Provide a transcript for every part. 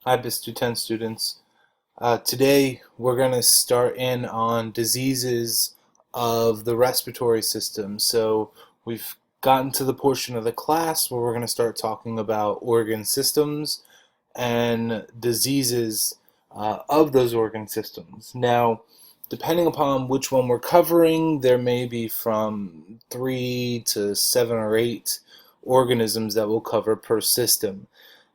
Hi, BISC 210 students. Today we're going to start in on diseases of the respiratory system. So we've gotten to the portion of the class where we're going to start talking about organ systems and diseases of those organ systems. Now, depending upon which one we're covering, there may be from 3 to 7 or 8 organisms that we'll cover per system.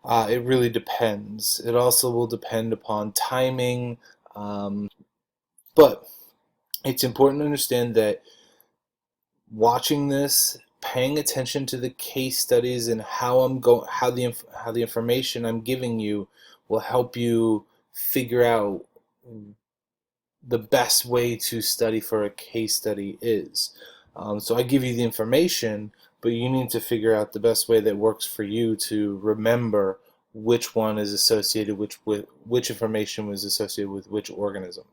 It really depends. It also will depend upon timing, but it's important to understand that watching this, paying attention to the case studies and how the information I'm giving you will help you figure out the best way to study for a case study is. So I give you the information, but you need to figure out the best way that works for you to remember which one is associated with which information was associated with which organism.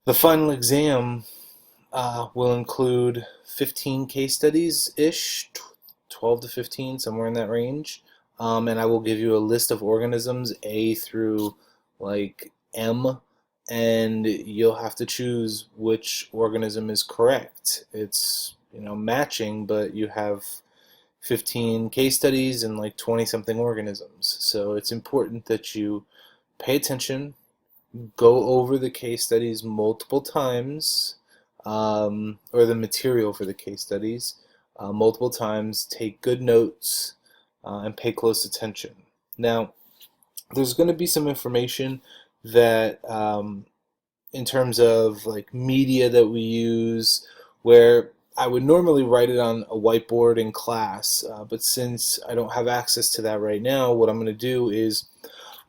The final exam will include 15 case studies ish, 12 to 15, somewhere in that range. And I will give you a list of organisms A through like M, and you'll have to choose which organism is correct. It's, matching, but you have 15 case studies and like 20 something organisms. So it's important that you pay attention, go over the case studies multiple times, or the material for the case studies multiple times, take good notes, and pay close attention. Now, there's going to be some information that, in terms of like media that we use, where I would normally write it on a whiteboard in class, but since I don't have access to that right now, what I'm going to do is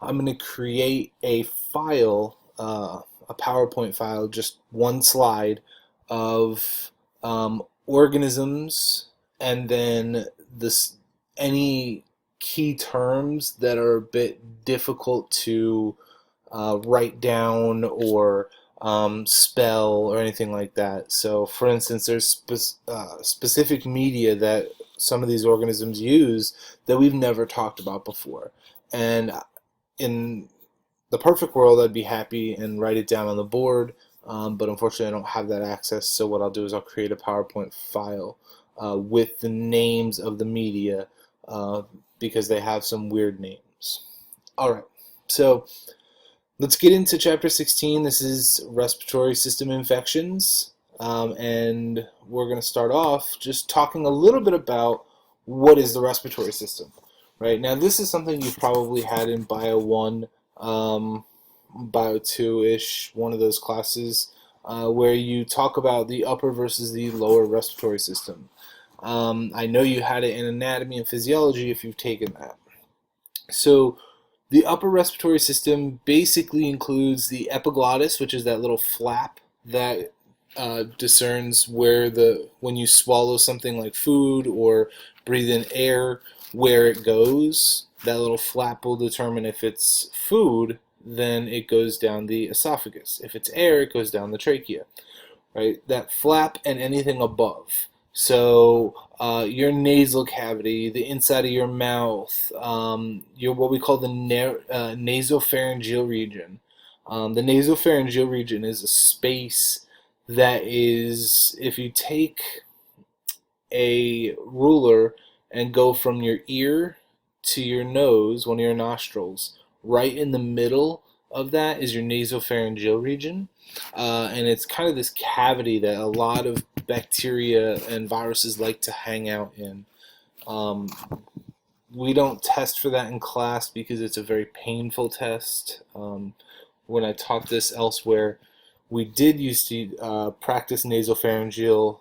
I'm going to create a file, a PowerPoint file, just one slide of organisms, and then this any key terms that are a bit difficult to write down or spell or anything like that. So, for instance, there's specific media that some of these organisms use that we've never talked about before. And in the perfect world, I'd be happy and write it down on the board, but unfortunately, I don't have that access. So what I'll do is I'll create a PowerPoint file with the names of the media uh, because they have some weird names. All right, so let's get into chapter 16. This is respiratory system infections, and we're going to start off just talking a little bit about what is the respiratory system. Right now, this is something you've probably had in Bio 1, Bio 2-ish, one of those classes, where you talk about the upper versus the lower respiratory system. I know you had it in anatomy and physiology if you've taken that. So the upper respiratory system basically includes the epiglottis, which is that little flap that discerns when you swallow something like food or breathe in air, where it goes. That little flap will determine if it's food, then it goes down the esophagus. If it's air, it goes down the trachea. Right? That flap and anything above. So your nasal cavity, the inside of your mouth, your what we call the nasopharyngeal region. The nasopharyngeal region is a space that is, if you take a ruler and go from your ear to your nose, one of your nostrils, right in the middle of that is your nasopharyngeal region. And it's kind of this cavity that a lot of bacteria and viruses like to hang out in. Um, we don't test for that in class because it's a very painful test. When I taught this elsewhere, we did used to practice nasopharyngeal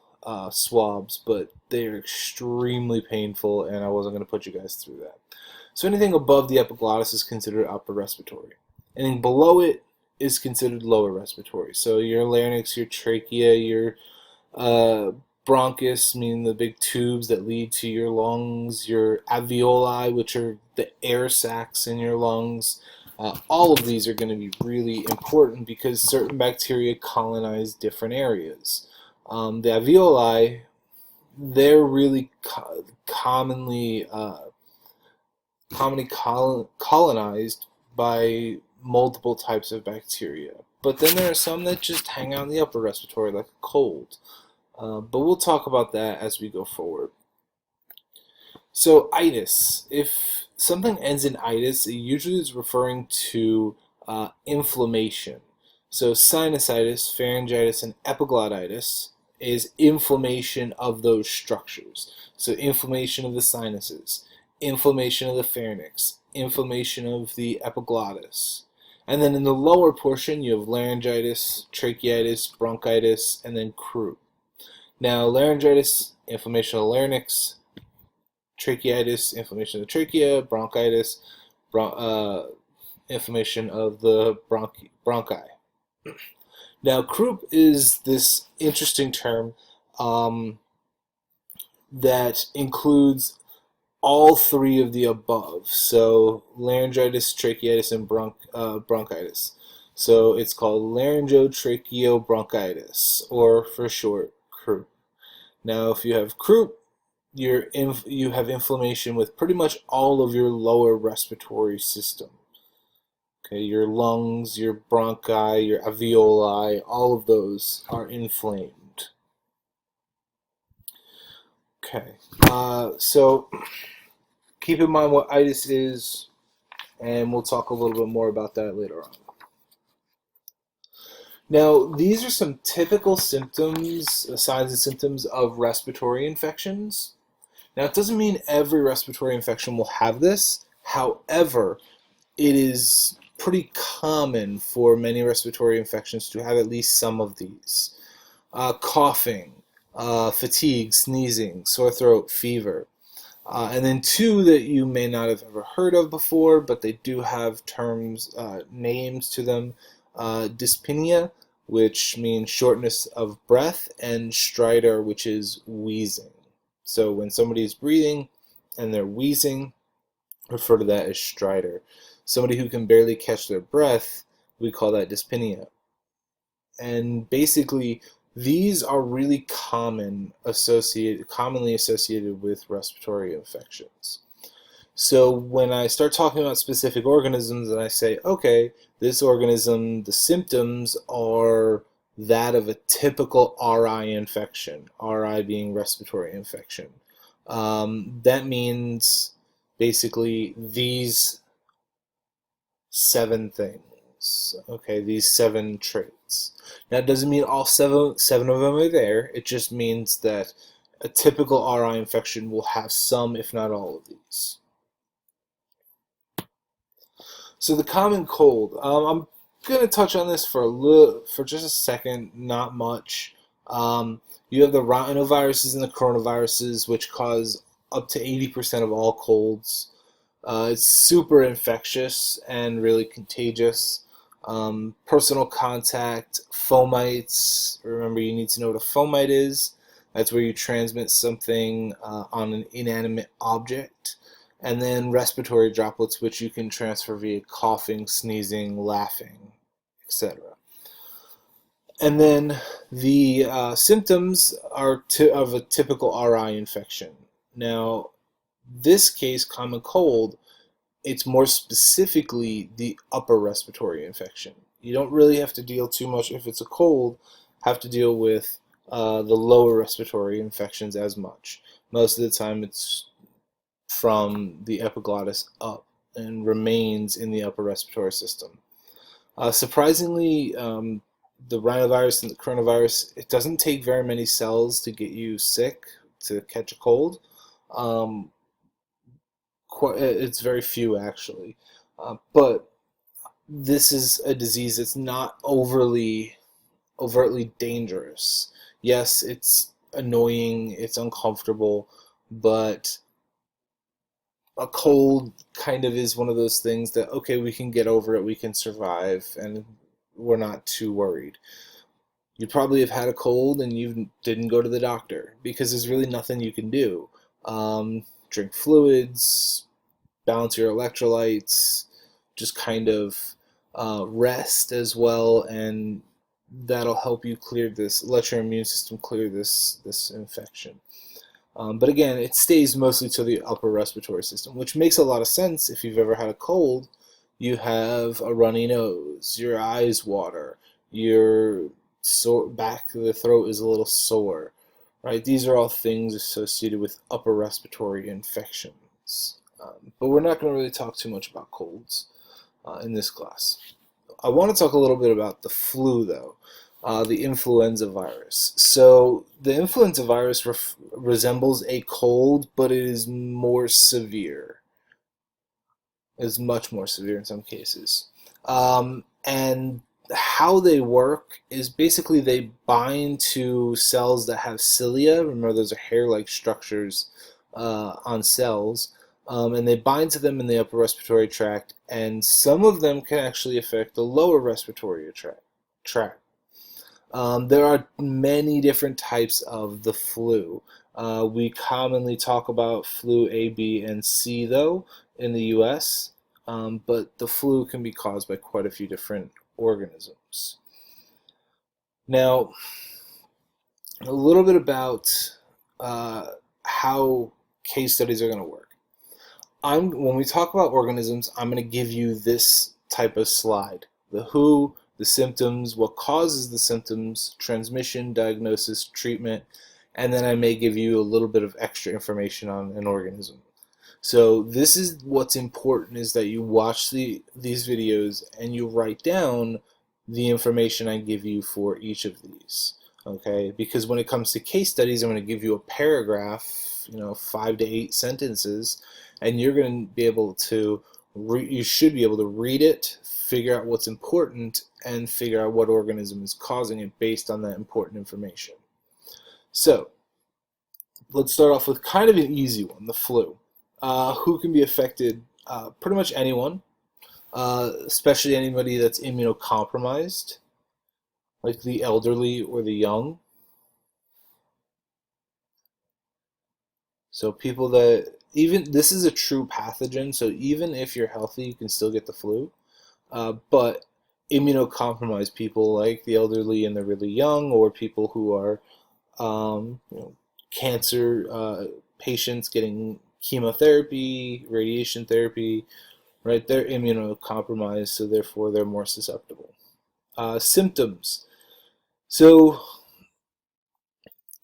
swabs, but they are extremely painful, and I wasn't going to put you guys through that. So anything above the epiglottis is considered upper respiratory. Anything below it is considered lower respiratory. So your larynx, your trachea, your uh, bronchus, meaning the big tubes that lead to your lungs, your alveoli, which are the air sacs in your lungs. All of these are going to be really important because certain bacteria colonize different areas. The alveoli, they're really commonly commonly colonized by multiple types of bacteria. But then there are some that just hang out in the upper respiratory, like a cold. But we'll talk about that as we go forward. So, itis. If something ends in itis, it usually is referring to inflammation. So, sinusitis, pharyngitis, and epiglottitis is inflammation of those structures. So, inflammation of the sinuses, inflammation of the pharynx, inflammation of the epiglottis. And then in the lower portion, you have laryngitis, tracheitis, bronchitis, and then croup. Now, laryngitis, inflammation of the larynx, tracheitis, inflammation of the trachea, bronchitis, inflammation of the bronchi. Now, croup is this interesting term um, that includes all three of the above. So, laryngitis, tracheitis, and bronchitis. So, it's called laryngotracheobronchitis, or for short, croup. Now, if you have croup, you have inflammation with pretty much all of your lower respiratory system. Okay, your lungs, your bronchi, your alveoli, all of those are inflamed. Okay, so keep in mind what itis is, and we'll talk a little bit more about that later on. Now, these are some typical symptoms, signs and symptoms of respiratory infections. Now, it doesn't mean every respiratory infection will have this. However, it is pretty common for many respiratory infections to have at least some of these. Coughing, fatigue, sneezing, sore throat, fever. And then two that you may not have ever heard of before, but they do have terms, names to them. Dyspnea, which means shortness of breath, and stridor, which is wheezing. So when somebody is breathing and they're wheezing, refer to that as stridor. Somebody who can barely catch their breath, we call that dyspnea. And basically, these are really commonly associated with respiratory infections. So when I start talking about specific organisms and I say, okay, this organism, the symptoms are that of a typical RI infection, RI being respiratory infection. That means basically these 7 things, okay, these 7 traits. Now, it doesn't mean all seven of them are there. It just means that a typical RI infection will have some, if not all, of these. So the common cold. I'm gonna touch on this for just a second, not much. You have the rhinoviruses and the coronaviruses, which cause up to 80% of all colds. It's super infectious and really contagious. Personal contact, fomites. Remember, you need to know what a fomite is. That's where you transmit something on an inanimate object. And then respiratory droplets, which you can transfer via coughing, sneezing, laughing, etc. And then the symptoms are of a typical RI infection. Now, this case, common cold, it's more specifically the upper respiratory infection. You don't really have to deal too much if it's a cold, have to deal with the lower respiratory infections as much. Most of the time it's from the epiglottis up and remains in the upper respiratory system. Surprisingly, the rhinovirus and the coronavirus, it doesn't take very many cells to get you sick, to catch a cold. It's very few, actually. But this is a disease that's not overtly dangerous. Yes, it's annoying, it's uncomfortable, but a cold kind of is one of those things that, okay, we can get over it, we can survive, and we're not too worried. You probably have had a cold and you didn't go to the doctor because there's really nothing you can do. Drink fluids, balance your electrolytes, just kind of rest as well, and that'll help you clear this, let your immune system clear this infection. But again, it stays mostly to the upper respiratory system, which makes a lot of sense if you've ever had a cold. You have a runny nose, your eyes water, your back of the throat is a little sore, right? These are all things associated with upper respiratory infections. But we're not going to really talk too much about colds in this class. I want to talk a little bit about the flu, though, the influenza virus. So the influenza virus resembles a cold, but it is more severe. Is much more severe in some cases. And how they work is basically they bind to cells that have cilia. Remember, those are hair-like structures on cells. And they bind to them in the upper respiratory tract, and some of them can actually affect the lower respiratory tract. There are many different types of the flu. We commonly talk about flu A, B, and C, though, in the US, but the flu can be caused by quite a few different organisms. Now, a little bit about how case studies are going to work. When we talk about organisms, I'm going to give you this type of slide. The who, the symptoms, what causes the symptoms, transmission, diagnosis, treatment, and then I may give you a little bit of extra information on an organism. So this is what's important, is that you watch these videos and you write down the information I give you for each of these. Okay? Because when it comes to case studies, I'm going to give you a paragraph, 5 to 8 sentences, and you're going to be able to you should be able to read it, figure out what's important, and figure out what organism is causing it based on that important information. So let's start off with kind of an easy one, the flu. Who can be affected? Pretty much anyone, especially anybody that's immunocompromised, like the elderly or the young. So people that, even this is a true pathogen, so even if you're healthy, you can still get the flu. But immunocompromised people like the elderly and the really young, or people who are cancer patients getting chemotherapy, radiation therapy, right? They're immunocompromised, so therefore they're more susceptible. Symptoms. So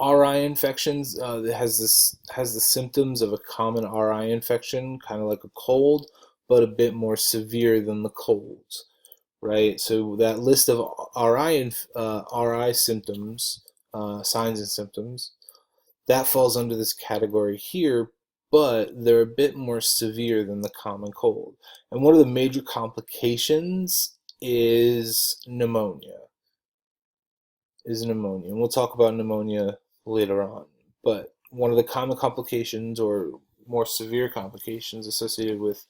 RI infections has the symptoms of a common RI infection, kind of like a cold, but a bit more severe than the colds, right? So that list of RI symptoms, signs and symptoms, that falls under this category here, but they're a bit more severe than the common cold. And one of the major complications is pneumonia. And we'll talk about pneumonia later on. But one of the common complications, or more severe complications associated with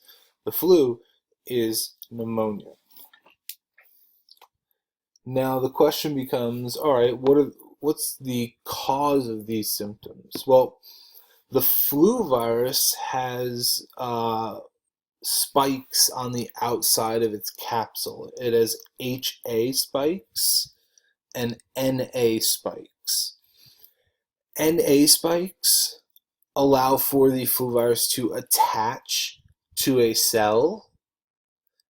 the flu, is pneumonia. Now the question becomes, all right, what's the cause of these symptoms? Well, the flu virus has spikes on the outside of its capsule. It has HA spikes and NA spikes. NA spikes allow for the flu virus to attach to a cell,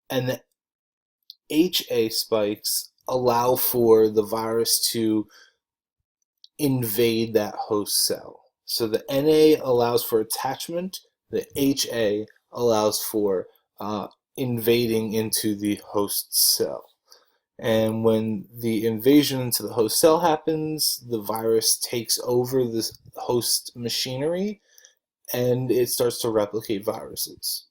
and the HA spikes allow for the virus to invade that host cell. So the NA allows for attachment, the HA allows for invading into the host cell. And when the invasion into the host cell happens, the virus takes over the host machinery and it starts to replicate viruses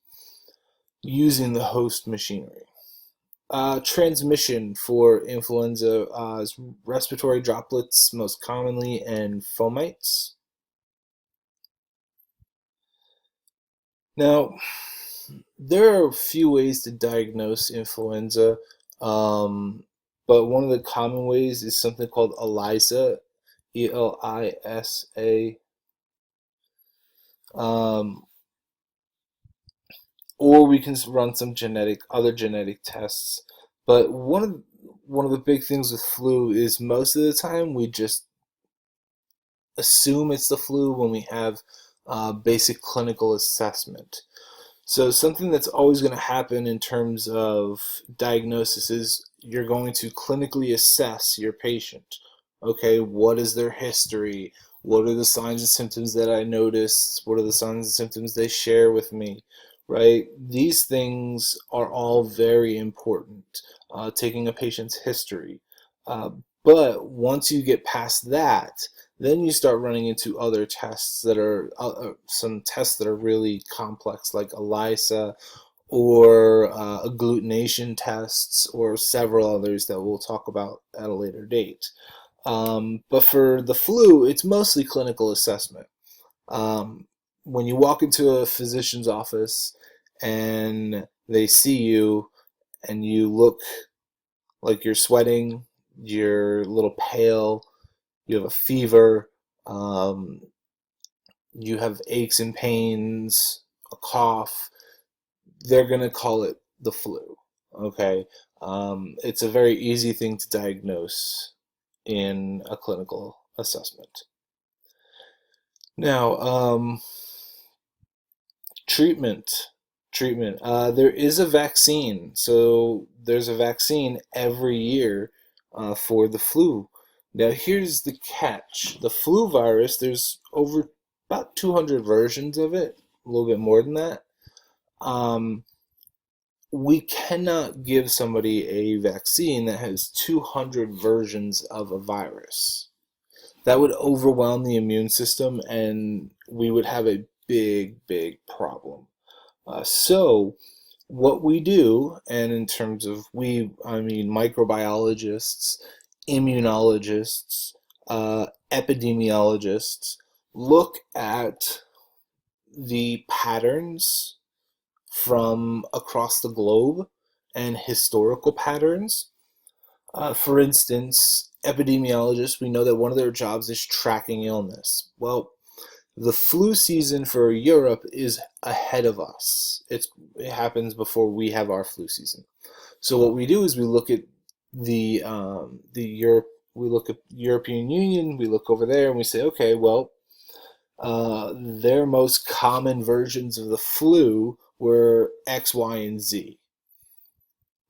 using the host machinery. Transmission for influenza is respiratory droplets most commonly, and fomites. Now, there are a few ways to diagnose influenza, but one of the common ways is something called ELISA, ELISA, or we can run some other genetic tests. But one of the big things with flu is most of the time we just assume it's the flu when we have basic clinical assessment. So something that's always going to happen in terms of diagnosis is you're going to clinically assess your patient. Okay, what is their history? What are the signs and symptoms that I notice? What are the signs and symptoms they share with me? Right? These things are all very important. Taking a patient's history. Uh, but once you get past that, then you start running into other tests that are some tests that are really complex, like ELISA or agglutination tests, or several others that we'll talk about at a later date. But for the flu, it's mostly clinical assessment. Um, when you walk into a physician's office and they see you and you look like you're sweating, you're a little pale, you have a fever, um, you have aches and pains, a cough, they're going to call it the flu. Okay? It's a very easy thing to diagnose in a clinical assessment. Now, treatment. Treatment. There is a vaccine. So there's a vaccine every year for the flu. Now, here's the catch. The flu virus, there's over about 200 versions of it, a little bit more than that. Um, we cannot give somebody a vaccine that has 200 versions of a virus. That would overwhelm the immune system and we would have a big, big problem. So, what we do, and in terms of we, I mean microbiologists, immunologists, epidemiologists, look at the patterns from across the globe and historical patterns. For instance, epidemiologists, we know that one of their jobs is tracking illness. Well, the flu season for Europe is ahead of us. It happens before we have our flu season. So what we do is we look at we look at European Union, we look over there and we say, okay, well, their most common versions of the flu were X, Y, and Z.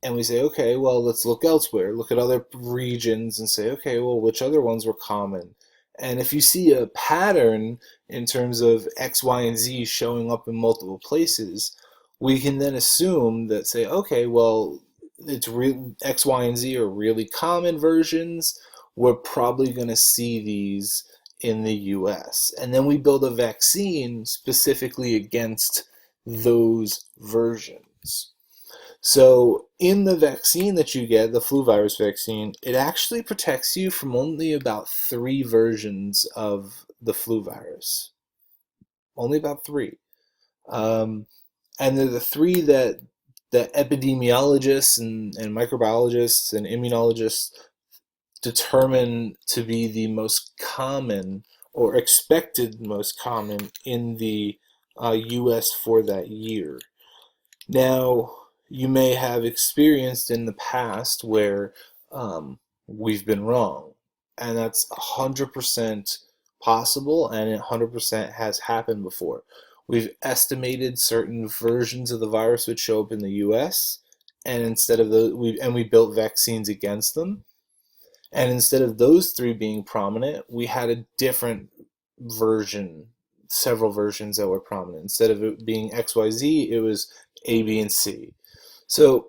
And we say, okay, well, let's look elsewhere, look at other regions and say, okay, well, which other ones were common? And if you see a pattern in terms of X, Y, and Z showing up in multiple places, we can then assume that, say, okay, well, X, Y, and Z are really common versions. We're probably going to see these in the US. And then we build a vaccine specifically against those versions. So in the vaccine that you get, the flu virus vaccine, it actually protects you from only about 3 versions of the flu virus. Only about 3. Um, and they're the 3 that epidemiologists and microbiologists and immunologists determine to be the most common or expected most common in the US for that year. Now, you may have experienced in the past where we've been wrong, and that's 100% possible, and it 100% has happened before. We've estimated certain versions of the virus would show up in the U.S., and instead of we built vaccines against them, and instead of those 3 being prominent, we had a different version, several versions that were prominent. Instead of it being XYZ, it was A, B, and C. So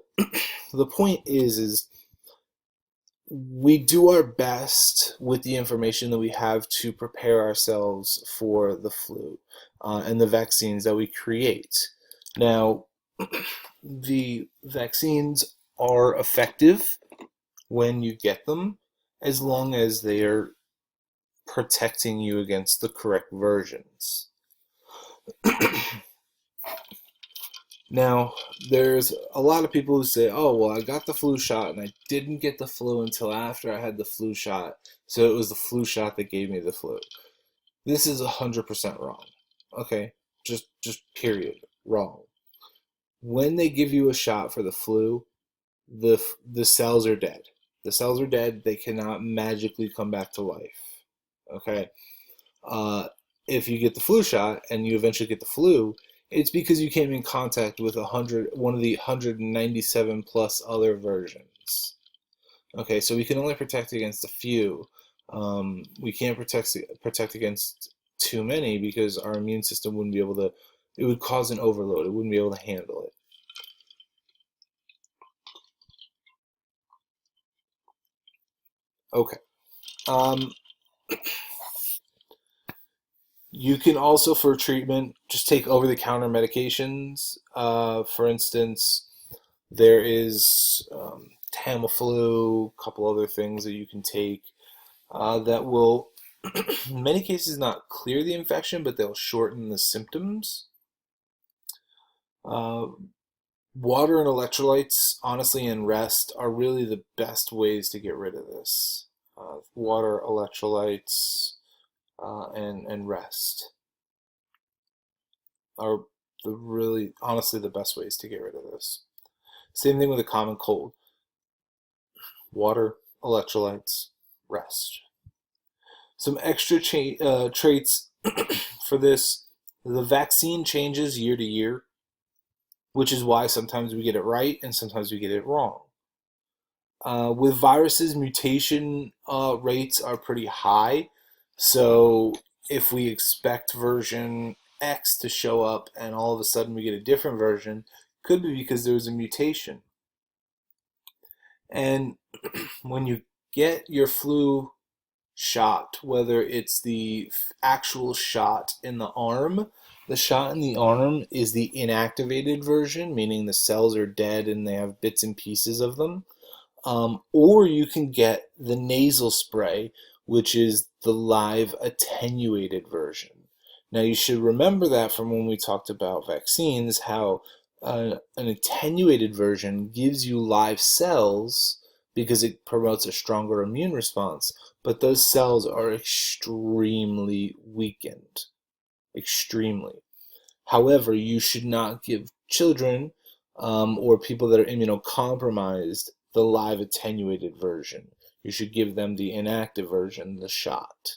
the point is we do our best with the information that we have to prepare ourselves for the flu and the vaccines that we create. Now, the vaccines are effective when you get them, as long as they are protecting you against the correct versions. Now, there's a lot of people who say, oh, well, I got the flu shot and I didn't get the flu until after I had the flu shot, so it was the flu shot that gave me the flu. This is 100% wrong. Okay? Just period. Wrong. When they give you a shot for the flu, the cells are dead. The cells are dead. They cannot magically come back to life. Okay? if you get the flu shot and you eventually get the flu, it's because you came in contact with one of the 197 plus other versions. Okay, so we can only protect against a few. We can't protect against too many because our immune system wouldn't be able to. It would cause an overload. It wouldn't be able to handle it. Okay. Um, you can also, for treatment, just take over-the-counter medications. For instance, there is Tamiflu, a couple other things that you can take that will, in many cases, not clear the infection, but they'll shorten the symptoms. Uh, Water and electrolytes, honestly, and rest are really the best ways to get rid of this. Water, electrolytes, and rest are really, honestly, the best ways to get rid of this. Same thing with a common cold. Water, electrolytes, rest. Some extra traits for this. The vaccine changes year to year, which is why sometimes we get it right and sometimes we get it wrong. With viruses, mutation rates are pretty high. So if we expect version X to show up and all of a sudden we get a different version, could be because there was a mutation. And when you get your flu shot, whether it's the actual shot in the arm, the shot in the arm is the inactivated version, meaning the cells are dead and they have bits and pieces of them. Or you can get the nasal spray, which is the live attenuated version. Now, you should remember that from when we talked about vaccines, how an attenuated version gives you live cells because it promotes a stronger immune response, but those cells are extremely weakened. Extremely. However, you should not give children or people that are immunocompromised the live attenuated version. You should give them the inactive version, the shot.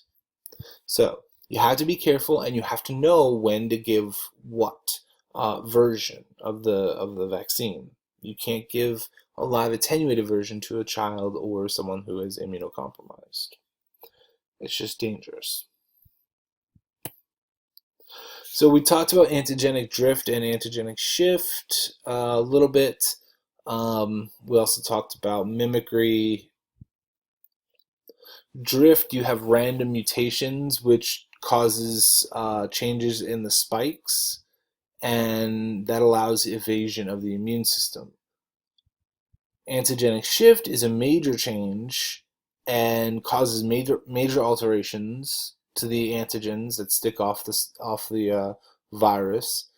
So you have to be careful, and you have to know when to give what version of the vaccine. You can't give a live attenuated version to a child or someone who is immunocompromised. It's just dangerous. So we talked about antigenic drift and antigenic shift a little bit. We also talked about mimicry. Drift, you have random mutations, which causes changes in the spikes, and that allows evasion of the immune system. Antigenic shift is a major change and causes major alterations to the antigens that stick off the virus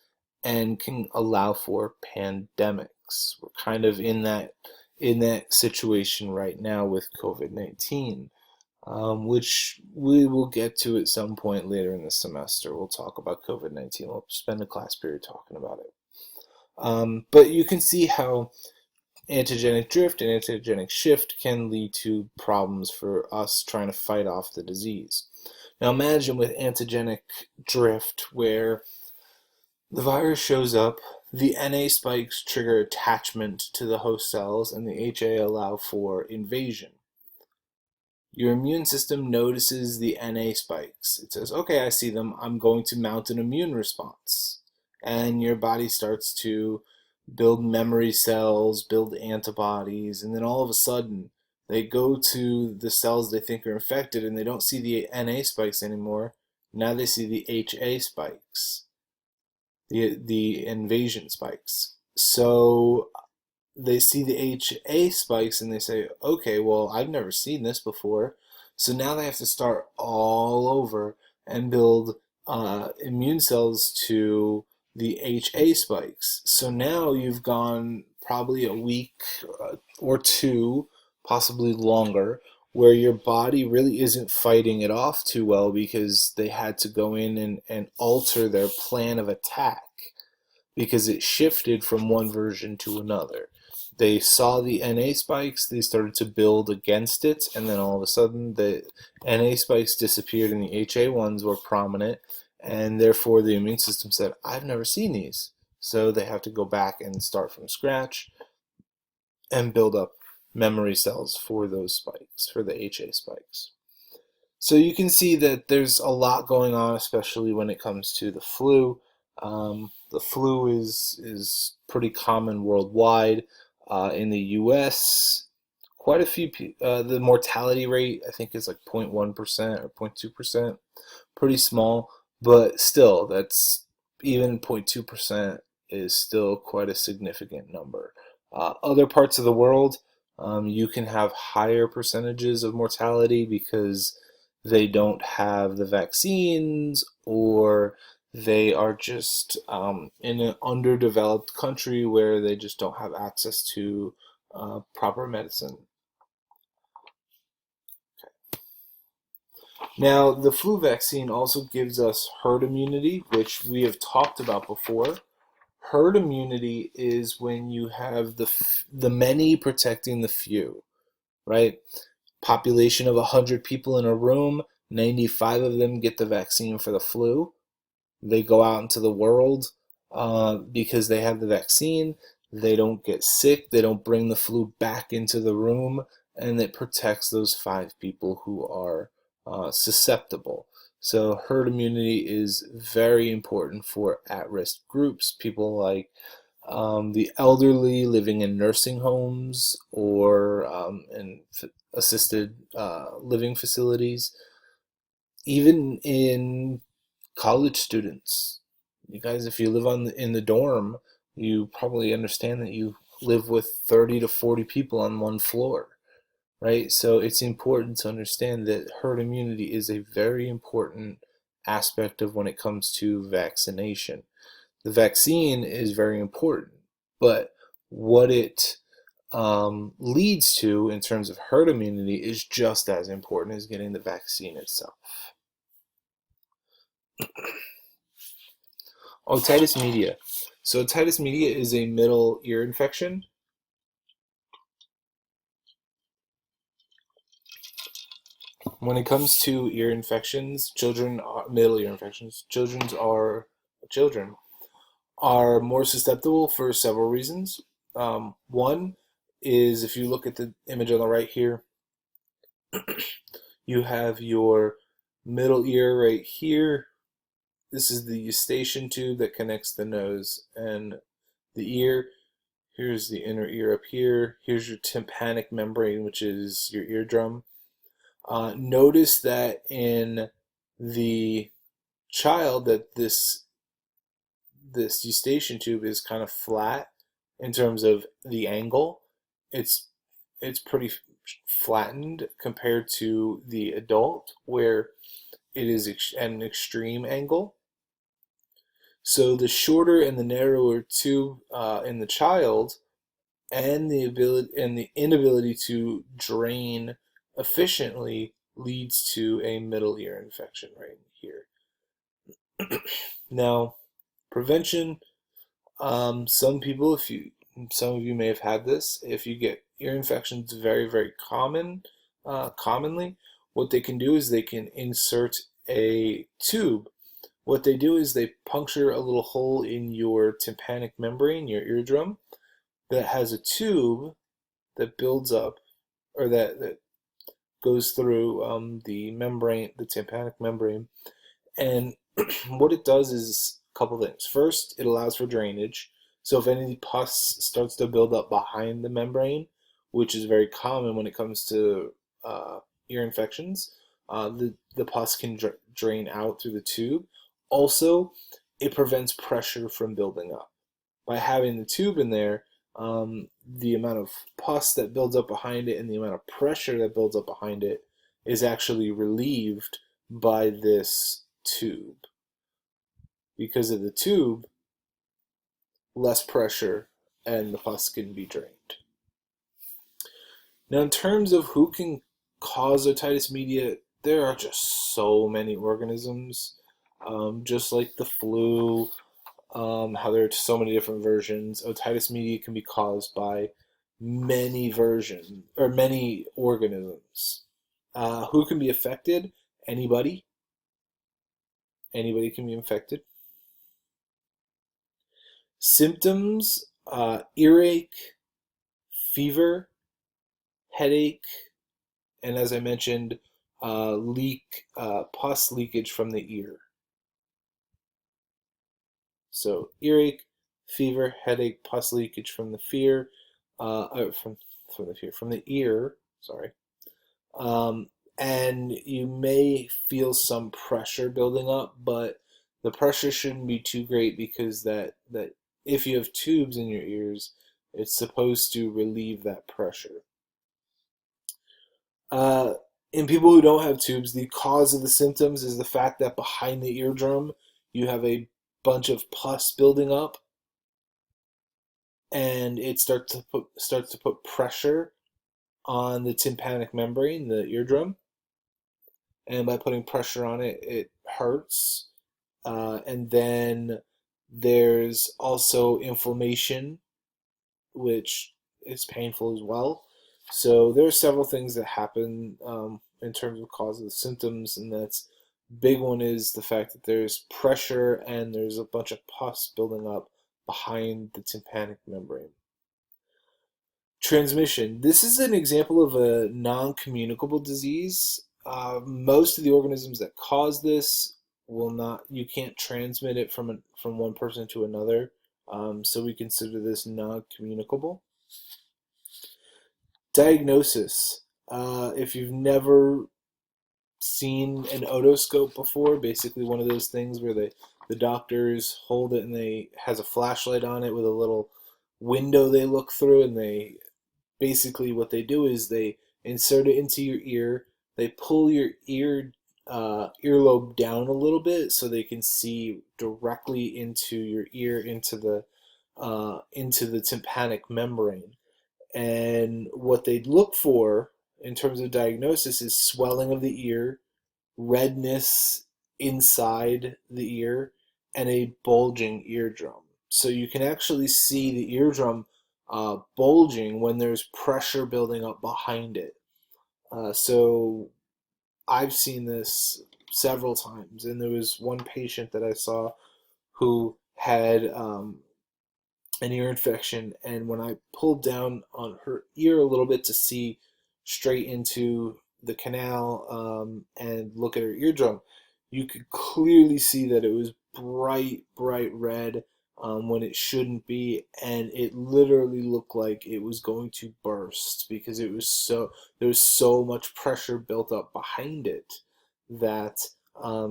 and can allow for pandemics. We're kind of in that situation right now with COVID-19, which we will get to at some point later in the semester. We'll talk about COVID-19. We'll spend a class period talking about it. But you can see how antigenic drift and antigenic shift can lead to problems for us trying to fight off the disease. Now imagine with antigenic drift where the virus shows up, the NA spikes trigger attachment to the host cells, and the HA allow for invasion. Your immune system notices the NA spikes. It says, okay, I see them. I'm going to mount an immune response. And your body starts to build memory cells, build antibodies, and then all of a sudden they go to the cells they think are infected and they don't see the NA spikes anymore. Now they see the HA spikes, the invasion spikes. So they see the HA spikes and they say, okay, well, I've never seen this before. So now they have to start all over and build immune cells to the HA spikes. So now you've gone probably a week or two, possibly longer, where your body really isn't fighting it off too well because they had to go in and alter their plan of attack because it shifted from one version to another. They saw the NA spikes, they started to build against it, and then all of a sudden the NA spikes disappeared and the HA ones were prominent, and therefore the immune system said, I've never seen these. So they have to go back and start from scratch and build up memory cells for those spikes, for the HA spikes. So you can see that there's a lot going on, especially when it comes to the flu. The flu is pretty common worldwide. In the U.S., quite a few. The mortality rate I think is like 0.1% or 0.2%, pretty small, but still, that's even 0.2% is still quite a significant number. Other parts of the world, you can have higher percentages of mortality because they don't have the vaccines, or they are just in an underdeveloped country where they just don't have access to proper medicine. Now, the flu vaccine also gives us herd immunity, which we have talked about before. Herd immunity is when you have the many protecting the few, right? Population of 100 people in a room, 95 of them get the vaccine for the flu. They go out into the world because they have the vaccine. They don't get sick. They don't bring the flu back into the room, and it protects those 5 people who are susceptible. So herd immunity is very important for at-risk groups, people like the elderly living in nursing homes or in assisted living facilities, even in college students. You guys, if you live in the dorm, you probably understand that you live with 30 to 40 people on one floor, right? So it's important to understand that herd immunity is a very important aspect of when it comes to vaccination. The vaccine is very important, but what it leads to in terms of herd immunity is just as important as getting the vaccine itself. Otitis media. So otitis media is a middle ear infection. When it comes to ear infections, middle ear infections, children are more susceptible for several reasons. One is if you look at the image on the right here, you have your middle ear right here. This is the eustachian tube that connects the nose and the ear. Here's the inner ear up here. Here's your tympanic membrane, which is your eardrum. Notice that in the child that this eustachian tube is kind of flat in terms of the angle. It's pretty flattened compared to the adult, where it is at an extreme angle. So the shorter and the narrower tube in the child, and the inability to drain efficiently, leads to a middle ear infection right here. Now, prevention. Some people, some of you may have had this. If you get ear infections, very commonly, what they can do is they can insert a tube. What they do is they puncture a little hole in your tympanic membrane, your eardrum, that has a tube that builds up, or that goes through the membrane, the tympanic membrane. And what it does is a couple things. First, it allows for drainage. So if any pus starts to build up behind the membrane, which is very common when it comes to ear infections, the pus can drain out through the tube. Also, it prevents pressure from building up. By having the tube in there, the amount of pus that builds up behind it and the amount of pressure that builds up behind it is actually relieved by this tube. Because of the tube, less pressure and the pus can be drained. Now, in terms of who can cause otitis media, there are just so many organisms, just like the flu, how there are so many different versions. Otitis media can be caused by many versions or many organisms. Who can be affected? Anybody. Anybody can be infected. Symptoms: earache, fever, headache, and as I mentioned, pus leakage from the ear. So earache, fever, headache, pus leakage from the fear, from the ear. Sorry, um, and you may feel some pressure building up, but the pressure shouldn't be too great because that if you have tubes in your ears, it's supposed to relieve that pressure. Uh, in people who don't have tubes, the cause of the symptoms is the fact that behind the eardrum you have a bunch of pus building up, and it starts to put pressure on the tympanic membrane, the eardrum, and by putting pressure on it, it hurts. And then there's also inflammation, which is painful as well. So there are several things that happen in terms of causes of symptoms, and that's big one is the fact that there's pressure and there's a bunch of pus building up behind the tympanic membrane. Transmission. This is an example of a non-communicable disease. Most of the organisms that cause this will not. You can't transmit it from one person to another. So we consider this non-communicable. Diagnosis. If you've never seen an otoscope before, basically one of those things where the doctors hold it and they has a flashlight on it with a little window they look through, and they basically what they do is they insert it into your ear. They pull your earlobe down a little bit so they can see directly into your ear, into the tympanic membrane. And what they look for in terms of diagnosis is swelling of the ear, redness inside the ear, and a bulging eardrum. So you can actually see the eardrum bulging when there's pressure building up behind it. So I've seen this several times, and there was one patient that I saw who had an ear infection, and when I pulled down on her ear a little bit to see straight into the canal and look at her eardrum, you could clearly see that it was bright red when it shouldn't be, and it literally looked like it was going to burst because there was so much pressure built up behind it that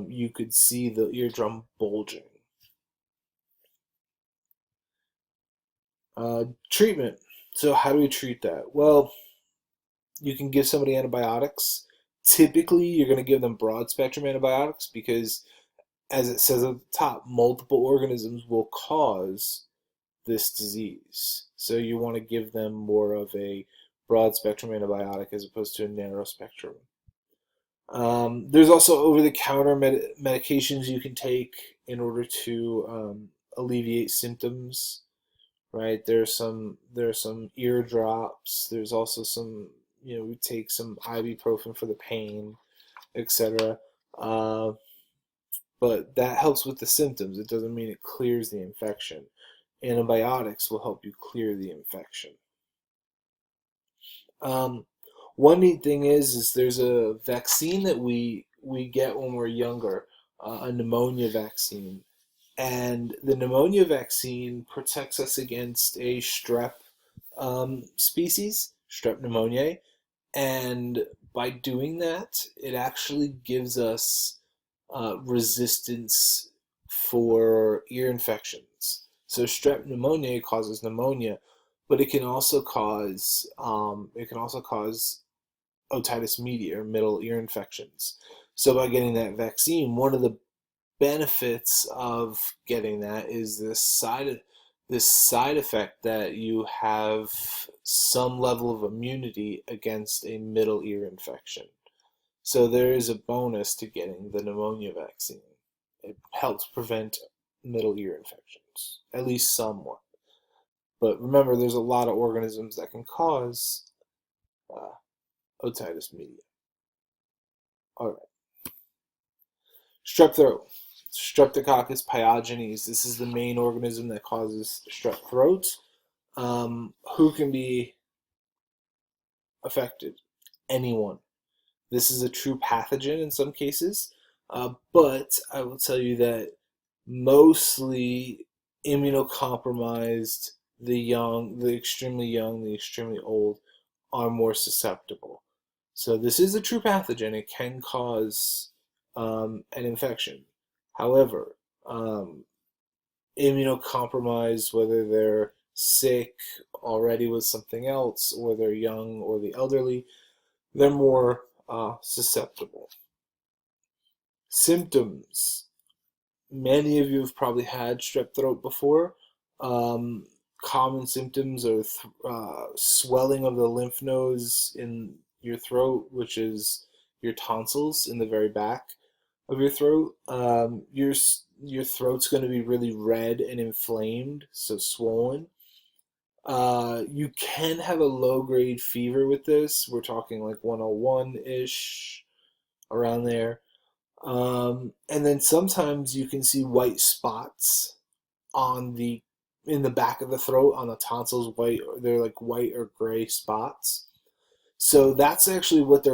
you could see the eardrum bulging. Treatment. So how do we treat that? Well, you can give somebody antibiotics. Typically, you're going to give them broad spectrum antibiotics because, as it says at the top, multiple organisms will cause this disease. So you want to give them more of a broad spectrum antibiotic as opposed to a narrow spectrum. There's also over-the-counter medications you can take in order to alleviate symptoms, right? There's some ear drops. There's also some, we take some ibuprofen for the pain, etc. Uh, but that helps with the symptoms. It doesn't mean it clears the infection. Antibiotics will help you clear the infection. Um, One neat thing is there's a vaccine that we get when we're younger, a pneumonia vaccine, and the pneumonia vaccine protects us against a strep species, Strep pneumoniae, and by doing that, it actually gives us resistance for ear infections. So Strep pneumoniae causes pneumonia, but it can also cause otitis media or middle ear infections. So by getting that vaccine, one of the benefits of getting that is this side effect that you have some level of immunity against a middle ear infection. So there is a bonus to getting the pneumonia vaccine. It helps prevent middle ear infections, at least somewhat. But remember, there's a lot of organisms that can cause uh, otitis media. All right. Strep throat. Streptococcus pyogenes. This is the main organism that causes strep throat. Who can be affected? Anyone. This is a true pathogen in some cases, but I will tell you that mostly immunocompromised, the young, the extremely young, the extremely old are more susceptible. So this is a true pathogen. It can cause an infection. However, immunocompromised, whether they're sick already with something else, or they're young or the elderly, they're more susceptible. Symptoms. Many of you have probably had strep throat before. Um, Common symptoms are swelling of the lymph nodes in your throat, which is your tonsils in the very back of your throat. Your throat's going to be really red and inflamed, so swollen. You can have a low grade fever with this. We're talking like 101 ish, around there. And then sometimes you can see white spots on the in the back of the throat on the tonsils. White, they're like white or gray spots. So that's actually what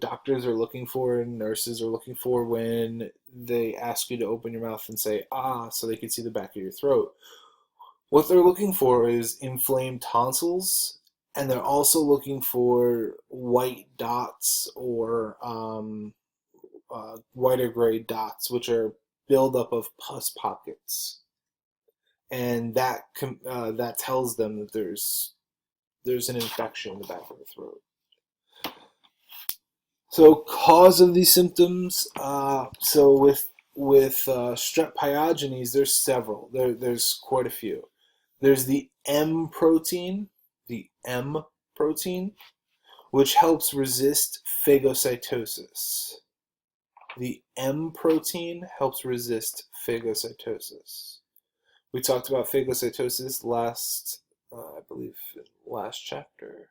doctors are looking for and nurses are looking for when they ask you to open your mouth and say so they can see the back of your throat. What they're looking for is inflamed tonsils, and they're also looking for white dots or white or gray dots, which are buildup of pus pockets, and that tells them that there's an infection in the back of the throat. So, cause of these symptoms. So with strep pyogenes, there's several. There's quite a few. There's the M protein, which helps resist phagocytosis. The M protein helps resist phagocytosis. We talked about phagocytosis I believe, last chapter,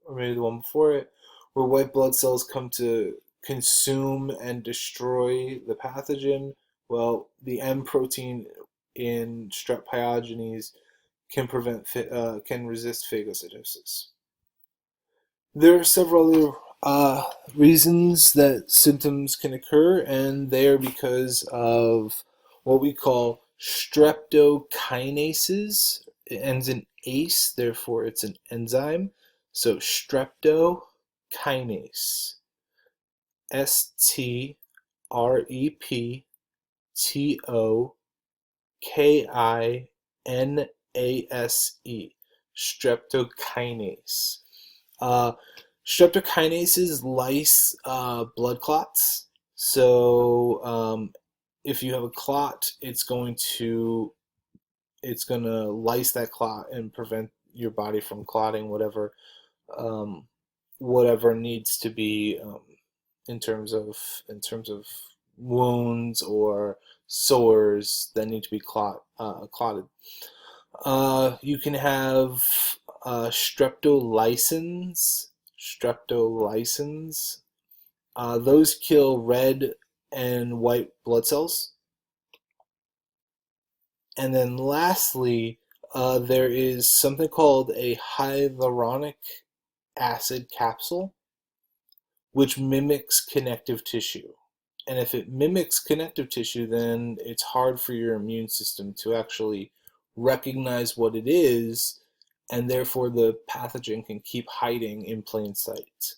or maybe the one before it, where white blood cells come to consume and destroy the pathogen. Well, the M protein in strep pyogenes can resist phagocytosis. There are several other reasons that symptoms can occur, and they are because of what we call streptokinases. It ends in ACE, therefore it's an enzyme. So streptokinase. Streptokinase. Streptokinase. Streptokinases lyse blood clots. So if you have a clot, it's going to lyse that clot and prevent your body from clotting whatever needs to be in terms of wounds or sores that need to be clotted. You can have streptolysins. Those kill red and white blood cells. And then lastly, there is something called a hyaluronic acid capsule, which mimics connective tissue. And if it mimics connective tissue, then it's hard for your immune system to actually recognize what it is, and therefore the pathogen can keep hiding in plain sight.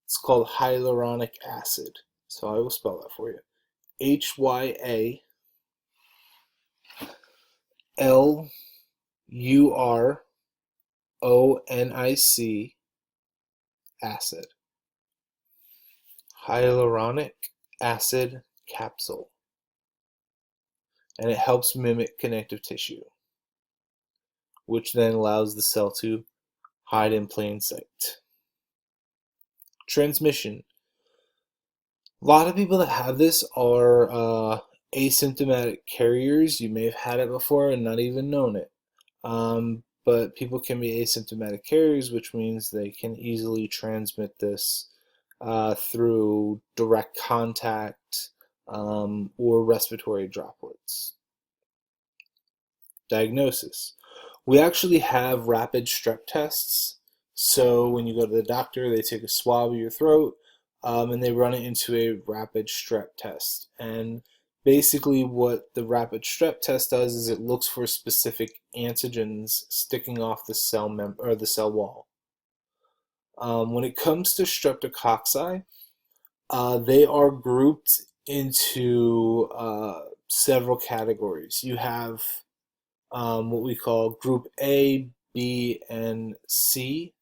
It's called hyaluronic acid. So I will spell that for you. HYALURONIC acid. Hyaluronic acid capsule. And it helps mimic connective tissue, which then allows the cell to hide in plain sight. Transmission. A lot of people that have this are asymptomatic carriers. You may have had it before and not even known it. But people can be asymptomatic carriers, which means they can easily transmit this through direct contact or respiratory droplets. Diagnosis. We actually have rapid strep tests. So when you go to the doctor, they take a swab of your throat and they run it into a rapid strep test. And basically, what the rapid strep test does is it looks for specific antigens sticking off the or the cell wall. When it comes to streptococci, they are grouped into several categories. You have what we call group A, B, and C.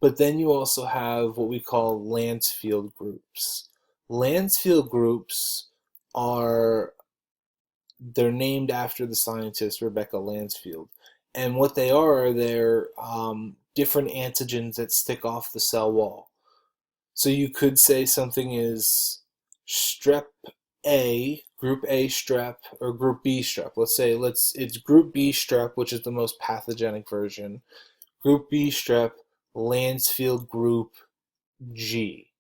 But then you also have what we call Lancefield groups. Lancefield groups are, they're named after the scientist Rebecca Lancefield. And what they are, they're different antigens that stick off the cell wall. So you could say something is strep A, group A strep, or group B strep. It's group B strep, which is the most pathogenic version. Group B strep, Lancefield group G.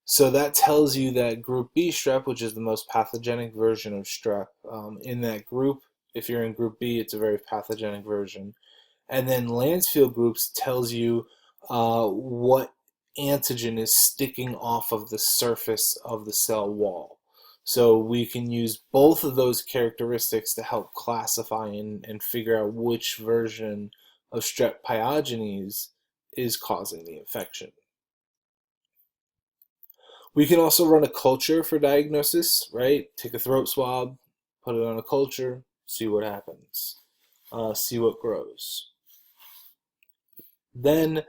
So that tells you that group B strep, which is the most pathogenic version of strep, in that group, if you're in group B, it's a very pathogenic version. And then Lancefield groups tells you what antigen is sticking off of the surface of the cell wall. So we can use both of those characteristics to help classify and figure out which version of strep pyogenes is causing the infection. We can also run a culture for diagnosis, right? Take a throat swab, put it on a culture, see what happens, see what grows. Then,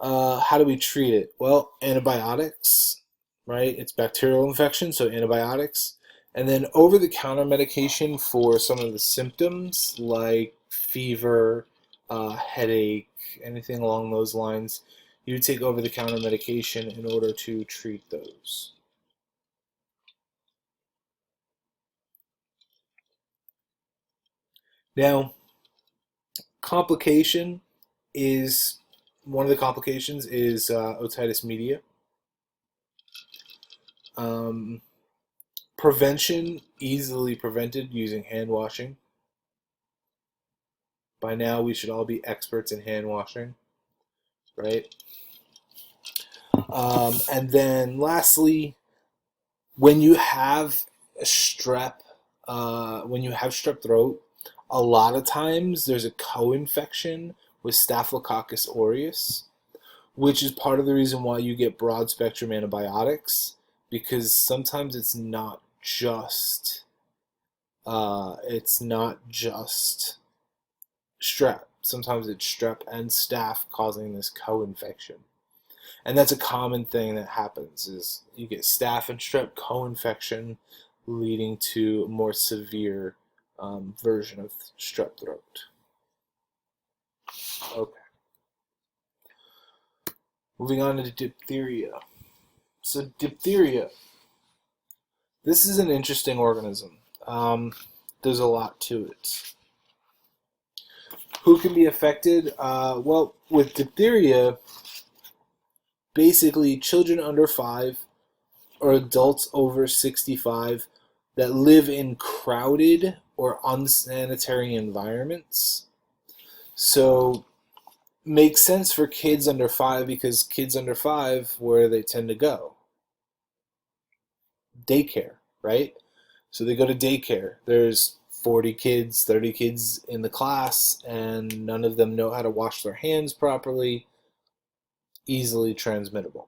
how do we treat it? Well, antibiotics, right? It's bacterial infection, so antibiotics. And then over-the-counter medication for some of the symptoms like fever, headache, anything along those lines. You would take over-the-counter medication in order to treat those. Now, complication is one of the complications is otitis media. Um, Prevention, easily prevented using hand washing. By now, we should all be experts in hand washing, right? And then lastly, when you have when you have strep throat, a lot of times there's a co-infection with Staphylococcus aureus, which is part of the reason why you get broad spectrum antibiotics, because sometimes it's not just strep. Sometimes it's strep and staph causing this co-infection. And that's a common thing that happens is you get staph and strep co-infection leading to a more severe version of strep throat. Okay. Moving on to diphtheria. So diphtheria, this is an interesting organism. There's a lot to it. Who can be affected? Well, with diphtheria, basically children under 5 or adults over 65 that live in crowded or unsanitary environments. So makes sense for kids under 5 because kids under 5, where they tend to go? Daycare, right? So they go to daycare. There's 40 kids, 30 kids in the class, and none of them know how to wash their hands properly. Easily transmittable.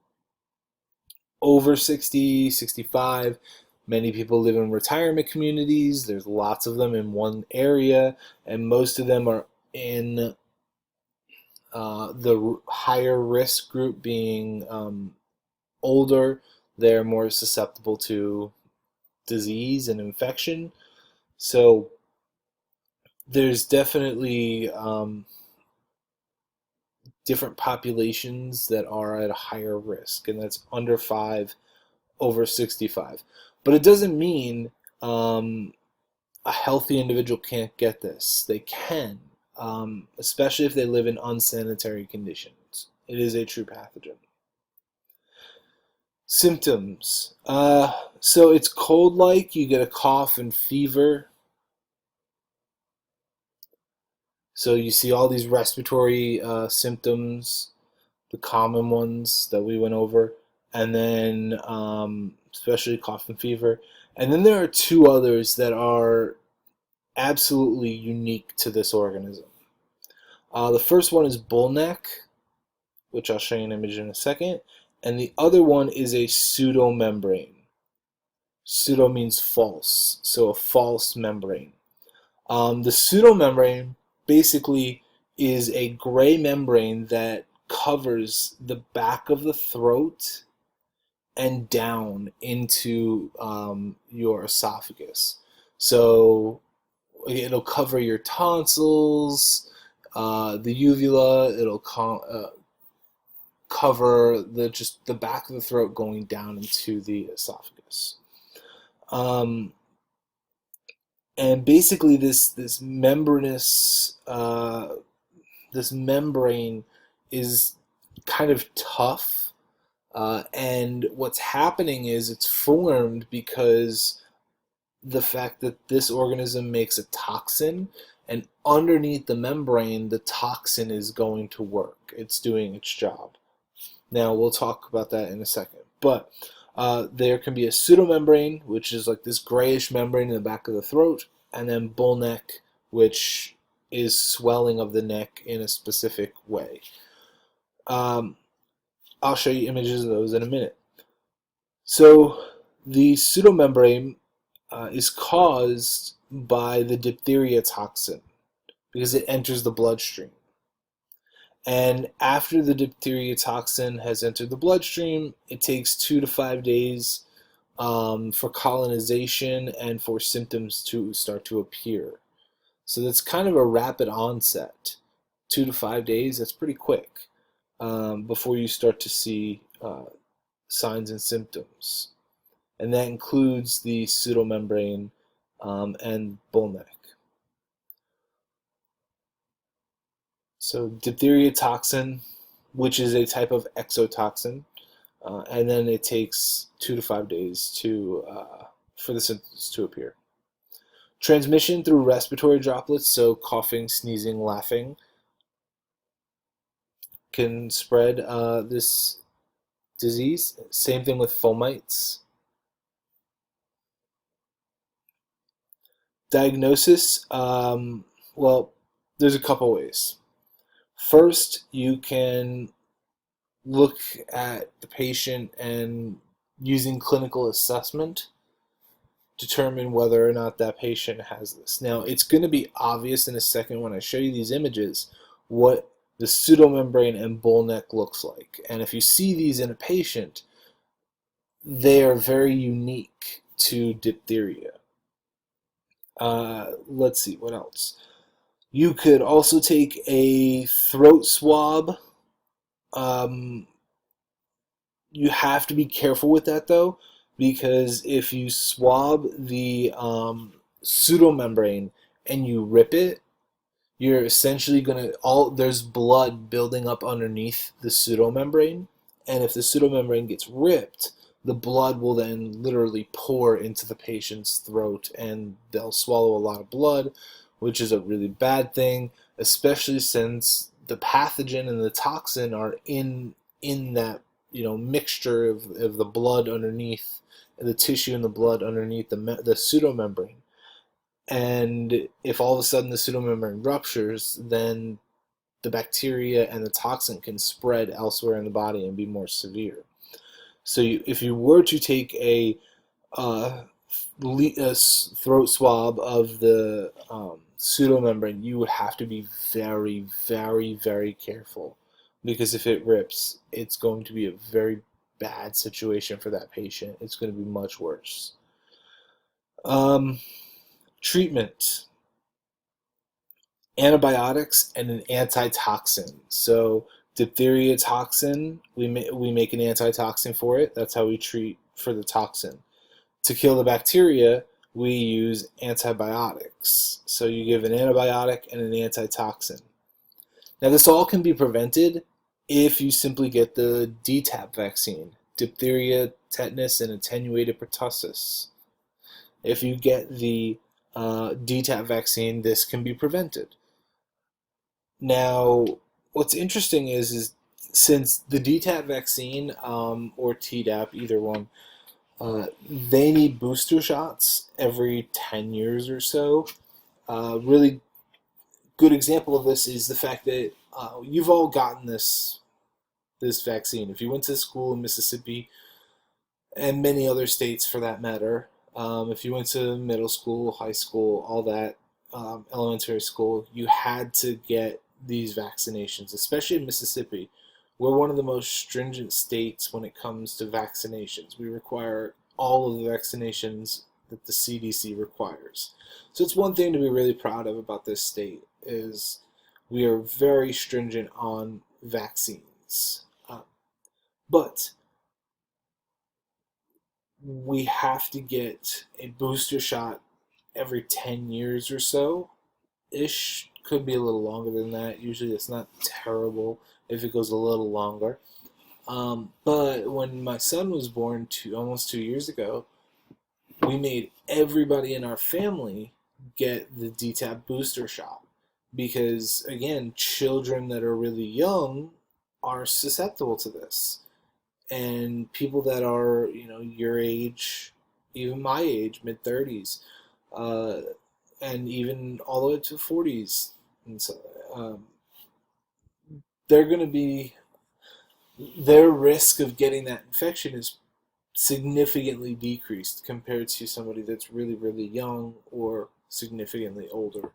Over 60, 65, many people live in retirement communities. There's lots of them in one area, and most of them are in the higher risk group being older. They're more susceptible to disease and infection. So there's definitely different populations that are at a higher risk, and that's under 5, over 65. But it doesn't mean a healthy individual can't get this. They can, especially if they live in unsanitary conditions. It is a true pathogen. Symptoms. So it's cold-like. You get a cough and fever. So you see all these respiratory symptoms, the common ones that we went over, and then especially cough and fever. And then there are two others that are absolutely unique to this organism. The first one is bullneck, which I'll show you an image in a second, and the other one is a pseudomembrane. Pseudo means false, so a false membrane. The pseudomembrane basically is a gray membrane that covers the back of the throat and down into your esophagus. So it'll cover your tonsils, the uvula. It'll cover just the back of the throat going down into the esophagus. And basically, this membranous this membrane is kind of tough, and what's happening is it's formed because the fact that this organism makes a toxin, and underneath the membrane, the toxin is going to work. It's doing its job. Now, we'll talk about that in a second. But there can be a pseudomembrane, which is like this grayish membrane in the back of the throat, and then bullneck, which is swelling of the neck in a specific way. I'll show you images of those in a minute. So the pseudomembrane is caused by the diphtheria toxin because it enters the bloodstream. And after the diphtheria toxin has entered the bloodstream, it takes 2 to 5 days for colonization and for symptoms to start to appear. So that's kind of a rapid onset. 2 to 5 days, that's pretty quick before you start to see signs and symptoms. And that includes the pseudomembrane and bullneck. So diphtheria toxin, which is a type of exotoxin, and then it takes 2 to 5 days for the symptoms to appear. Transmission through respiratory droplets, so coughing, sneezing, laughing, can spread this disease. Same thing with fomites. Diagnosis, well, there's a couple ways. First, you can look at the patient and using clinical assessment determine whether or not that patient has this. Now, it's going to be obvious in a second when I show you these images what the pseudomembrane and bullneck looks like. And if you see these in a patient, they are very unique to diphtheria. Let's see, what else? You could also take a throat swab. You have to be careful with that though, because if you swab the pseudomembrane and you rip it, you're essentially there's blood building up underneath the pseudomembrane, and if the pseudomembrane gets ripped, the blood will then literally pour into the patient's throat, and they'll swallow a lot of blood, which is a really bad thing, especially since the pathogen and the toxin are in that mixture of the blood underneath, the tissue and the blood underneath the pseudomembrane. And if all of a sudden the pseudomembrane ruptures, then the bacteria and the toxin can spread elsewhere in the body and be more severe. So if you were to take a throat swab of the pseudomembrane, you would have to be very, very, very careful, because if it rips, it's going to be a very bad situation for that patient. It's going to be much worse. Treatment: antibiotics and an antitoxin. So diphtheria toxin, we make an antitoxin for it. That's how we treat for the toxin. To kill the bacteria, we use antibiotics. So you give an antibiotic and an antitoxin. Now, this all can be prevented if you simply get the DTaP vaccine, diphtheria, tetanus, and attenuated pertussis. If you get the DTaP vaccine, this can be prevented. Now, what's interesting is since the DTaP vaccine or Tdap, either one, they need booster shots every 10 years or so. Really good example of this is the fact that you've all gotten this vaccine. If you went to school in Mississippi and many other states for that matter, if you went to middle school, high school, all that, elementary school, you had to get these vaccinations, especially in Mississippi. We're one of the most stringent states when it comes to vaccinations. We require all of the vaccinations that the CDC requires. So it's one thing to be really proud of about this state is we are very stringent on vaccines. But we have to get a booster shot every 10 years or so ish. Could be a little longer than that. Usually it's not terrible if it goes a little longer. But when my son was born almost 2 years ago, we made everybody in our family get the DTaP booster shot because, again, children that are really young are susceptible to this. And people that are, your age, even my age, mid-30s, and even all the way to 40s, and so, they're going to be, their risk of getting that infection is significantly decreased compared to somebody that's really, really young or significantly older.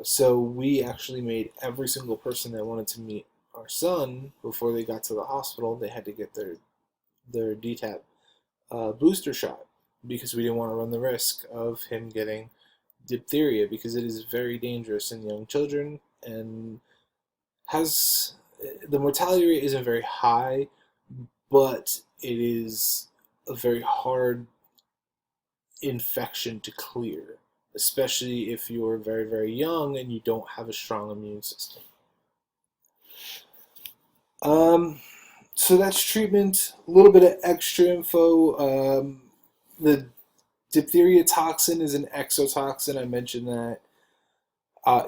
So we actually made every single person that wanted to meet our son before they got to the hospital, they had to get their DTaP booster shot because we didn't want to run the risk of him getting diphtheria because it is very dangerous in young children and the mortality rate isn't very high, but it is a very hard infection to clear, especially if you're very, very young and you don't have a strong immune system. So that's treatment. A little bit of extra info. The diphtheria toxin is an exotoxin. I mentioned that.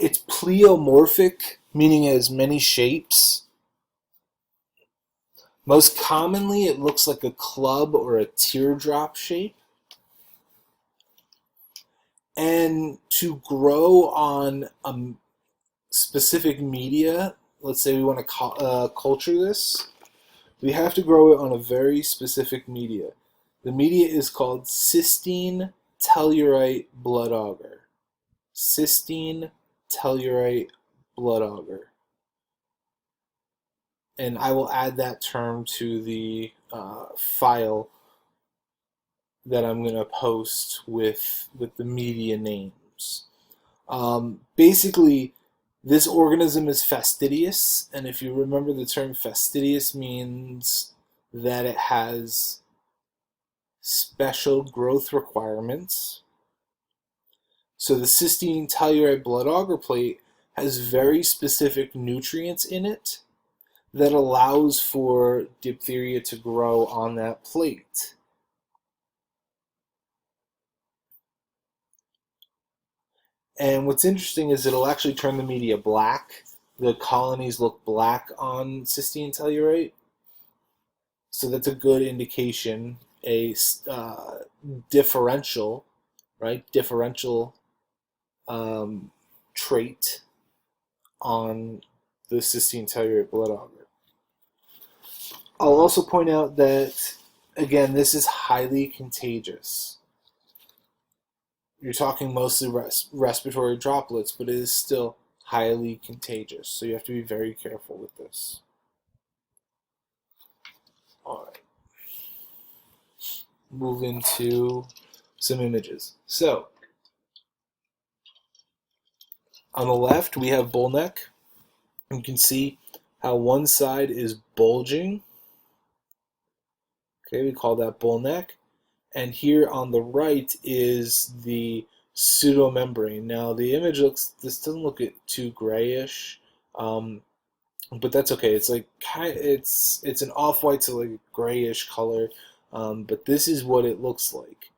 It's pleomorphic, meaning it has many shapes. Most commonly, it looks like a club or a teardrop shape. And to grow on a specific media, let's say we want to culture this, we have to grow it on a very specific media. The media is called cysteine tellurite blood agar. Cysteine tellurite blood agar. And I will add that term to the file that I'm going to post with the media names. Basically, this organism is fastidious, and if you remember the term fastidious means that it has special growth requirements. So the cysteine tellurite blood agar plate has very specific nutrients in it that allows for diphtheria to grow on that plate. And what's interesting is it'll actually turn the media black. The colonies look black on cysteine tellurite. So that's a good indication, a differential, right? Differential trait on the cysteine tellurite blood agar. I'll also point out that, again, this is highly contagious. You're talking mostly respiratory droplets, but it is still highly contagious. So you have to be very careful with this. All right. Move into some images. So, on the left, we have bull neck. You can see how one side is bulging. Okay, we call that bull neck. And here on the right is the pseudomembrane. Now the image this doesn't look too grayish, um, but that's okay. It's like it's an off-white to like grayish color, but this is what it looks like.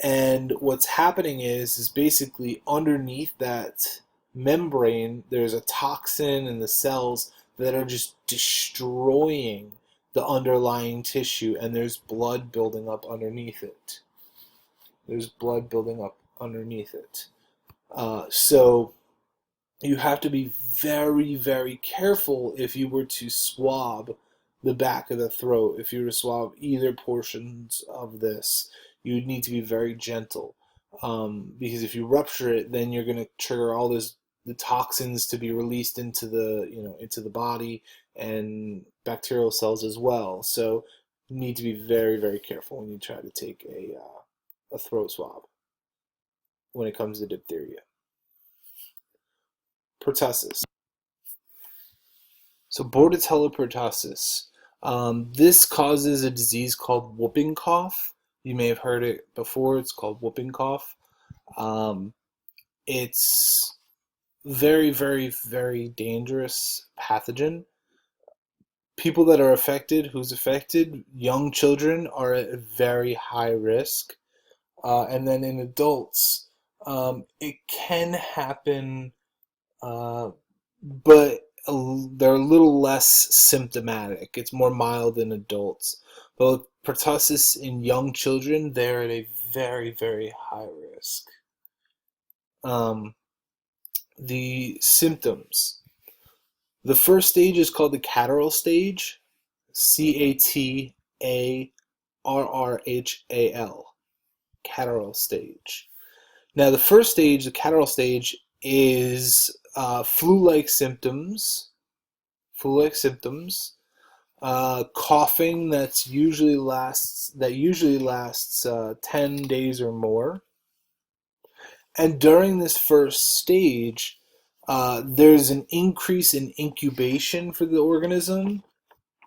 And what's happening is basically underneath that membrane, there's a toxin in the cells that are just destroying the underlying tissue, and there's blood building up underneath it. There's blood building up underneath it. So you have to be very, very careful if you were to swab the back of the throat. If you were to swab either portions of this, you need to be very gentle, because if you rupture it, then you're going to trigger all the toxins to be released into the body and bacterial cells as well. So you need to be very, very careful when you try to take a throat swab when it comes to diphtheria. Pertussis. So Bordetella pertussis. This causes a disease called whooping cough. You may have heard it before. It's called whooping cough. Um, it's very, very, very dangerous pathogen. People that are affected, who's affected, young children are at a very high risk. And then in adults, it can happen, uh, but they're a little less symptomatic. It's more mild in adults. But with pertussis in young children, they're at a very, very high risk. Um, the symptoms. The first stage is called the catarrhal stage. Catarrhal. Catarrhal stage. Now, the first stage, the catarrhal stage, is flu-like symptoms. Flu-like symptoms. Coughing that usually lasts 10 days or more. And during this first stage, there's an increase in incubation for the organism,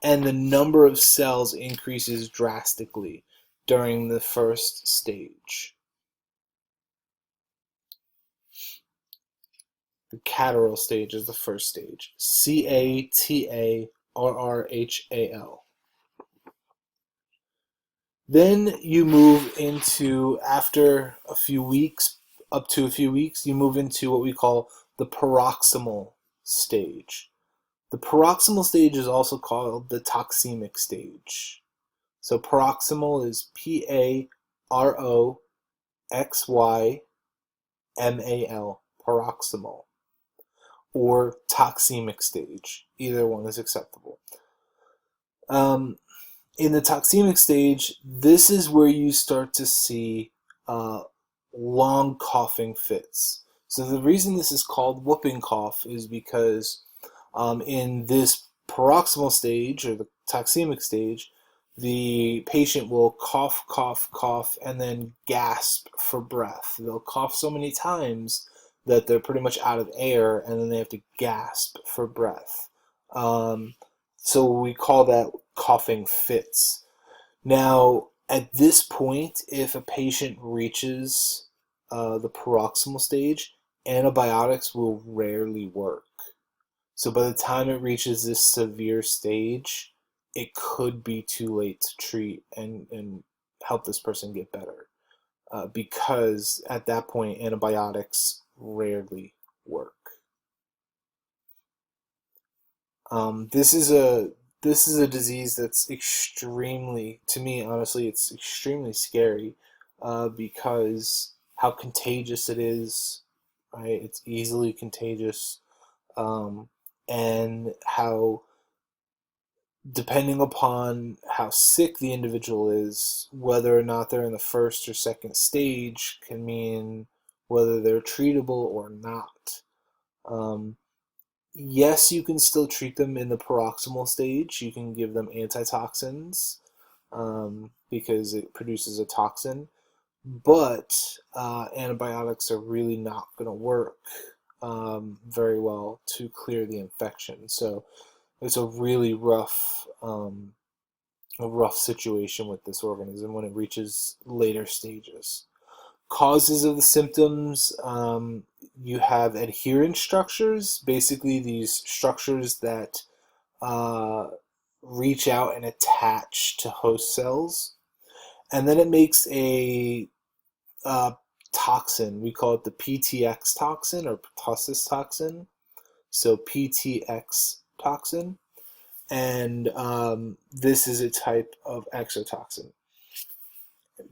and the number of cells increases drastically during the first stage. The catarrhal stage is the first stage. Catarrhal. Then you move into, after a few weeks, up to a few weeks, you move into what we call the paroxysmal stage. The paroxysmal stage is also called the toxemic stage. So paroxysmal is Paroxymal, paroxysmal, or toxemic stage. Either one is acceptable. In the toxemic stage, this is where you start to see long coughing fits. So the reason this is called whooping cough is because in this paroxysmal stage, or the toxemic stage, the patient will cough, cough, cough, and then gasp for breath. They'll cough so many times that they're pretty much out of air, and then they have to gasp for breath. So we call that coughing fits. Now, at this point, if a patient reaches the paroxysmal stage, antibiotics will rarely work. So by the time it reaches this severe stage, it could be too late to treat and help this person get better. Because at that point, antibiotics rarely work. This is a disease that's extremely, to me, honestly, it's extremely scary, because how contagious it is, right? It's easily contagious, and how, depending upon how sick the individual is, whether or not they're in the first or second stage can mean whether they're treatable or not. Yes, you can still treat them in the paroxysmal stage. You can give them antitoxins, because it produces a toxin, but antibiotics are really not going to work very well to clear the infection. So it's a really rough a rough situation with this organism when it reaches later stages. Causes of the symptoms, you have adherent structures, basically these structures that uh, reach out and attach to host cells. And then it makes a uh, toxin. We call it the PTX toxin or pertussis toxin. So PTX toxin. And this is a type of exotoxin.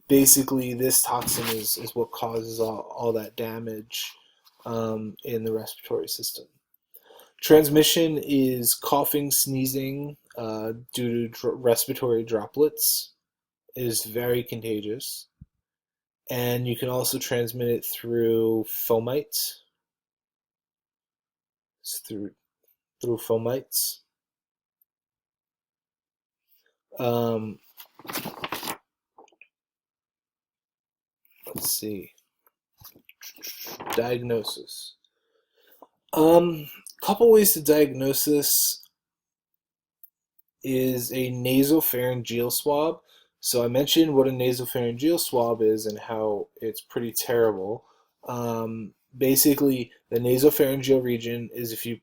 Basically, this toxin is what causes all that damage in the respiratory system. Transmission is coughing, sneezing due to respiratory droplets. It is very contagious. And you can also transmit it through fomites. It's through fomites. Um, let's see. Diagnosis. Couple ways to diagnose this is a nasopharyngeal swab. So I mentioned what a nasopharyngeal swab is and how it's pretty terrible. Basically, the nasopharyngeal region is if you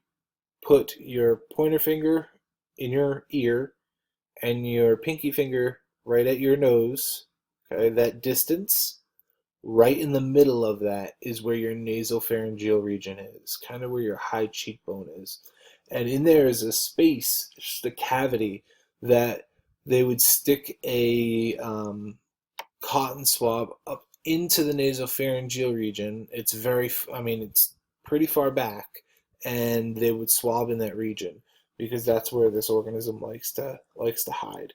put your pointer finger in your ear and your pinky finger right at your nose, okay, that distance, right in the middle of that is where your nasopharyngeal region is, kind of where your high cheekbone is. And in there is a space, just a cavity, that they would stick a cotton swab up into the nasopharyngeal region. It's it's pretty far back, and they would swab in that region because that's where this organism likes to hide.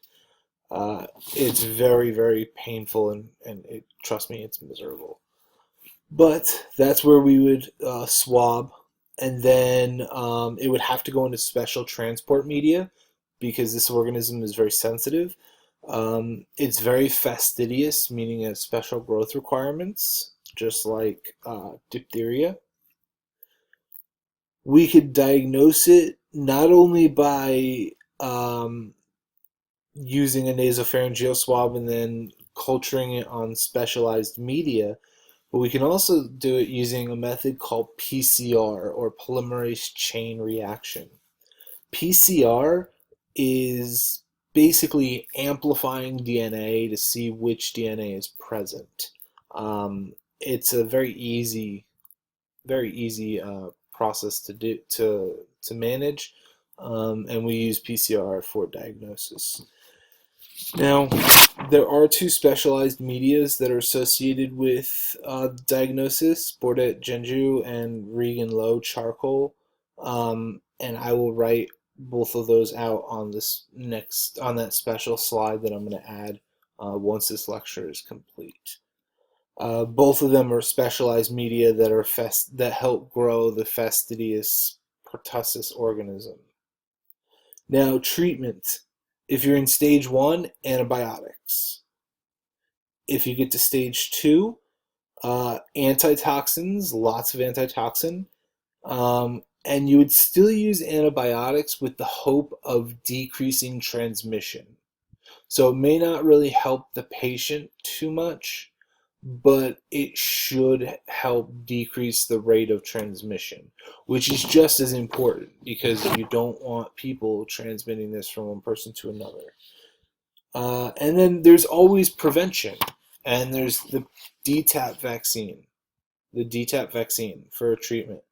It's very, very painful, and trust me, it's miserable. But that's where we would swab, and then it would have to go into special transport media because this organism is very sensitive. It's very fastidious, meaning it has special growth requirements, just like diphtheria. We could diagnose it not only by using a nasopharyngeal swab and then culturing it on specialized media, but we can also do it using a method called PCR, or polymerase chain reaction. PCR is basically amplifying DNA to see which DNA is present. It's a very easy process to manage, and we use PCR for diagnosis. Now, there are two specialized medias that are associated with diagnosis: Bordet Genju and Regan Low charcoal. And I will write both of those out on that special slide that I'm going to add once this lecture is complete. Both of them are specialized media that help grow the fastidious pertussis organism. Now, treatment. If you're in stage 1, antibiotics. If you get to stage 2, antitoxins, lots of antitoxin. And you would still use antibiotics with the hope of decreasing transmission. So it may not really help the patient too much, but it should help decrease the rate of transmission, which is just as important because you don't want people transmitting this from one person to another. And then there's always prevention, and there's the DTaP vaccine for treatment.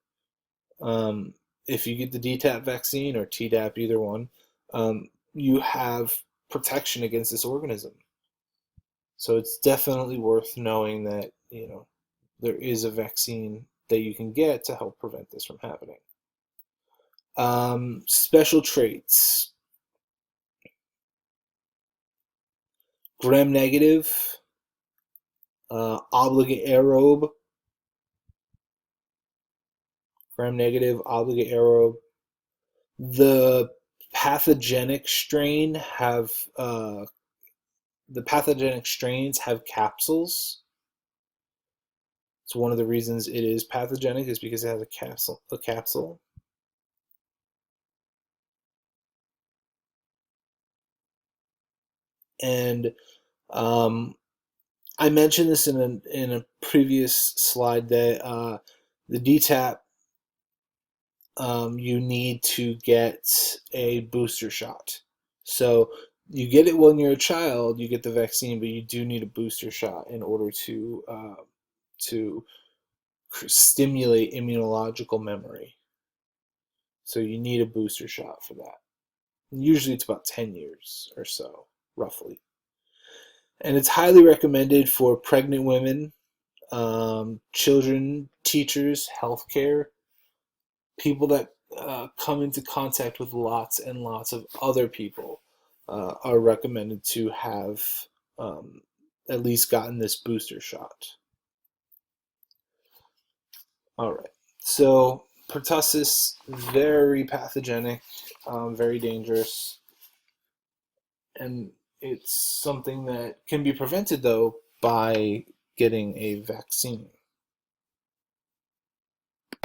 If you get the DTaP vaccine or Tdap, either one, you have protection against this organism. So it's definitely worth knowing that, there is a vaccine that you can get to help prevent this from happening. Special traits. Gram-negative, obligate aerobe, gram-negative, obligate aerobe. The pathogenic strain have the pathogenic strains have capsules. It's one of the reasons it is pathogenic is because it has a capsule. And um, I mentioned this in a previous slide that the DTaP, you need to get a booster shot. So you get it when you're a child, you get the vaccine, but you do need a booster shot in order to stimulate immunological memory. So you need a booster shot for that. Usually it's about 10 years or so, roughly. And it's highly recommended for pregnant women, children, teachers, healthcare, people that come into contact with lots and lots of other people are recommended to have um, at least gotten this booster shot. All right. So pertussis, very pathogenic, very dangerous, and it's something that can be prevented though by getting a vaccine.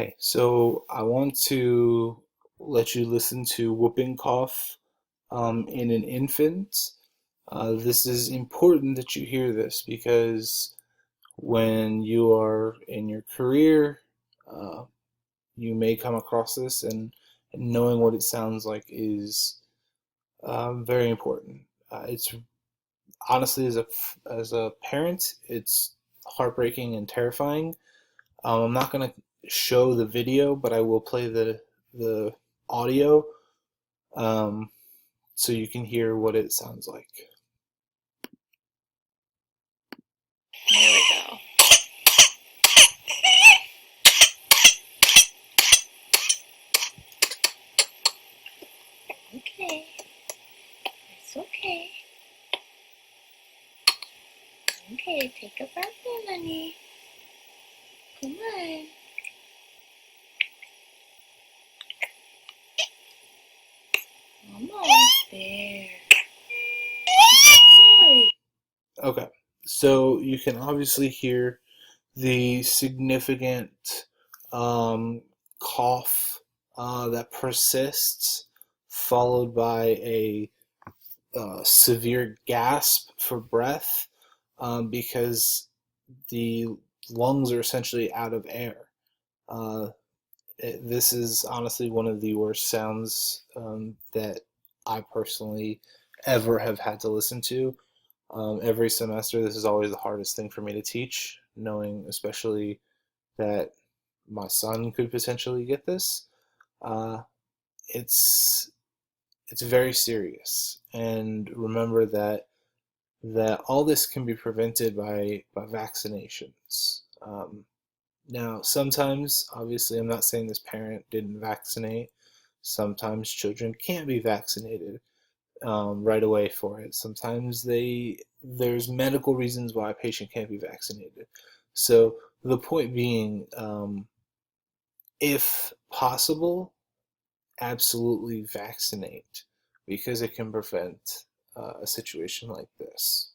Okay, so I want to let you listen to whooping cough in an infant. This is important that you hear this because when you are in your career, uh, you may come across this, and knowing what it sounds like is very important. It's honestly, as a parent, it's heartbreaking and terrifying. I'm not going to show the video, but I will play the audio um, so you can hear what it sounds like. There we go. Okay. It's okay. Okay, take a breath in, honey. Come on. Almost there. Okay, so you can obviously hear the significant cough that persists, followed by a severe gasp for breath because the lungs are essentially out of air. Uh, this is honestly one of the worst sounds that I personally ever have had to listen to. Every semester, this is always the hardest thing for me to teach, knowing especially that my son could potentially get this. Uh, it's it's very serious, and remember that all this can be prevented by vaccinations. Now, sometimes, obviously, I'm not saying this parent didn't vaccinate. Sometimes children can't be vaccinated right away for it. Sometimes there's medical reasons why a patient can't be vaccinated. So the point being, if possible, absolutely vaccinate because it can prevent a situation like this.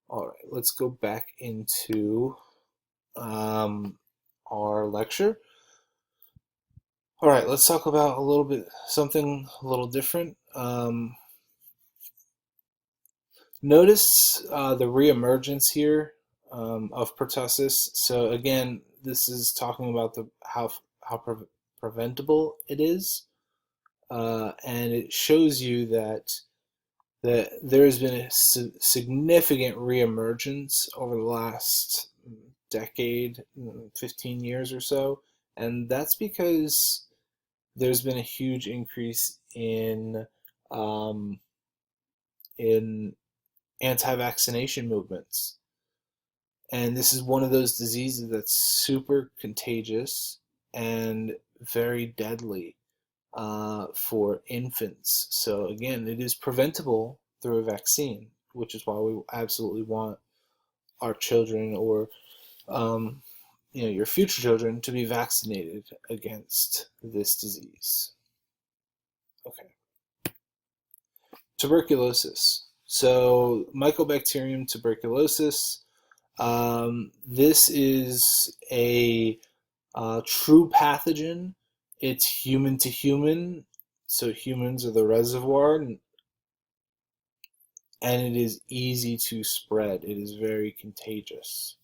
All right, let's go back into um, our lecture. All right, let's talk about something a little different. Notice the reemergence here of pertussis. So again, this is talking about how preventable it is, and it shows you that there has been a significant reemergence over the last decade, 15 years or so, and that's because there's been a huge increase um, in anti-vaccination movements. And this is one of those diseases that's super contagious and very deadly for infants. So again, it is preventable through a vaccine, which is why we absolutely want our children or um, your future children to be vaccinated against this disease. Okay. Tuberculosis. So Mycobacterium tuberculosis. This is a true pathogen. It's human to human, so humans are the reservoir, and it is easy to spread. It is very contagious.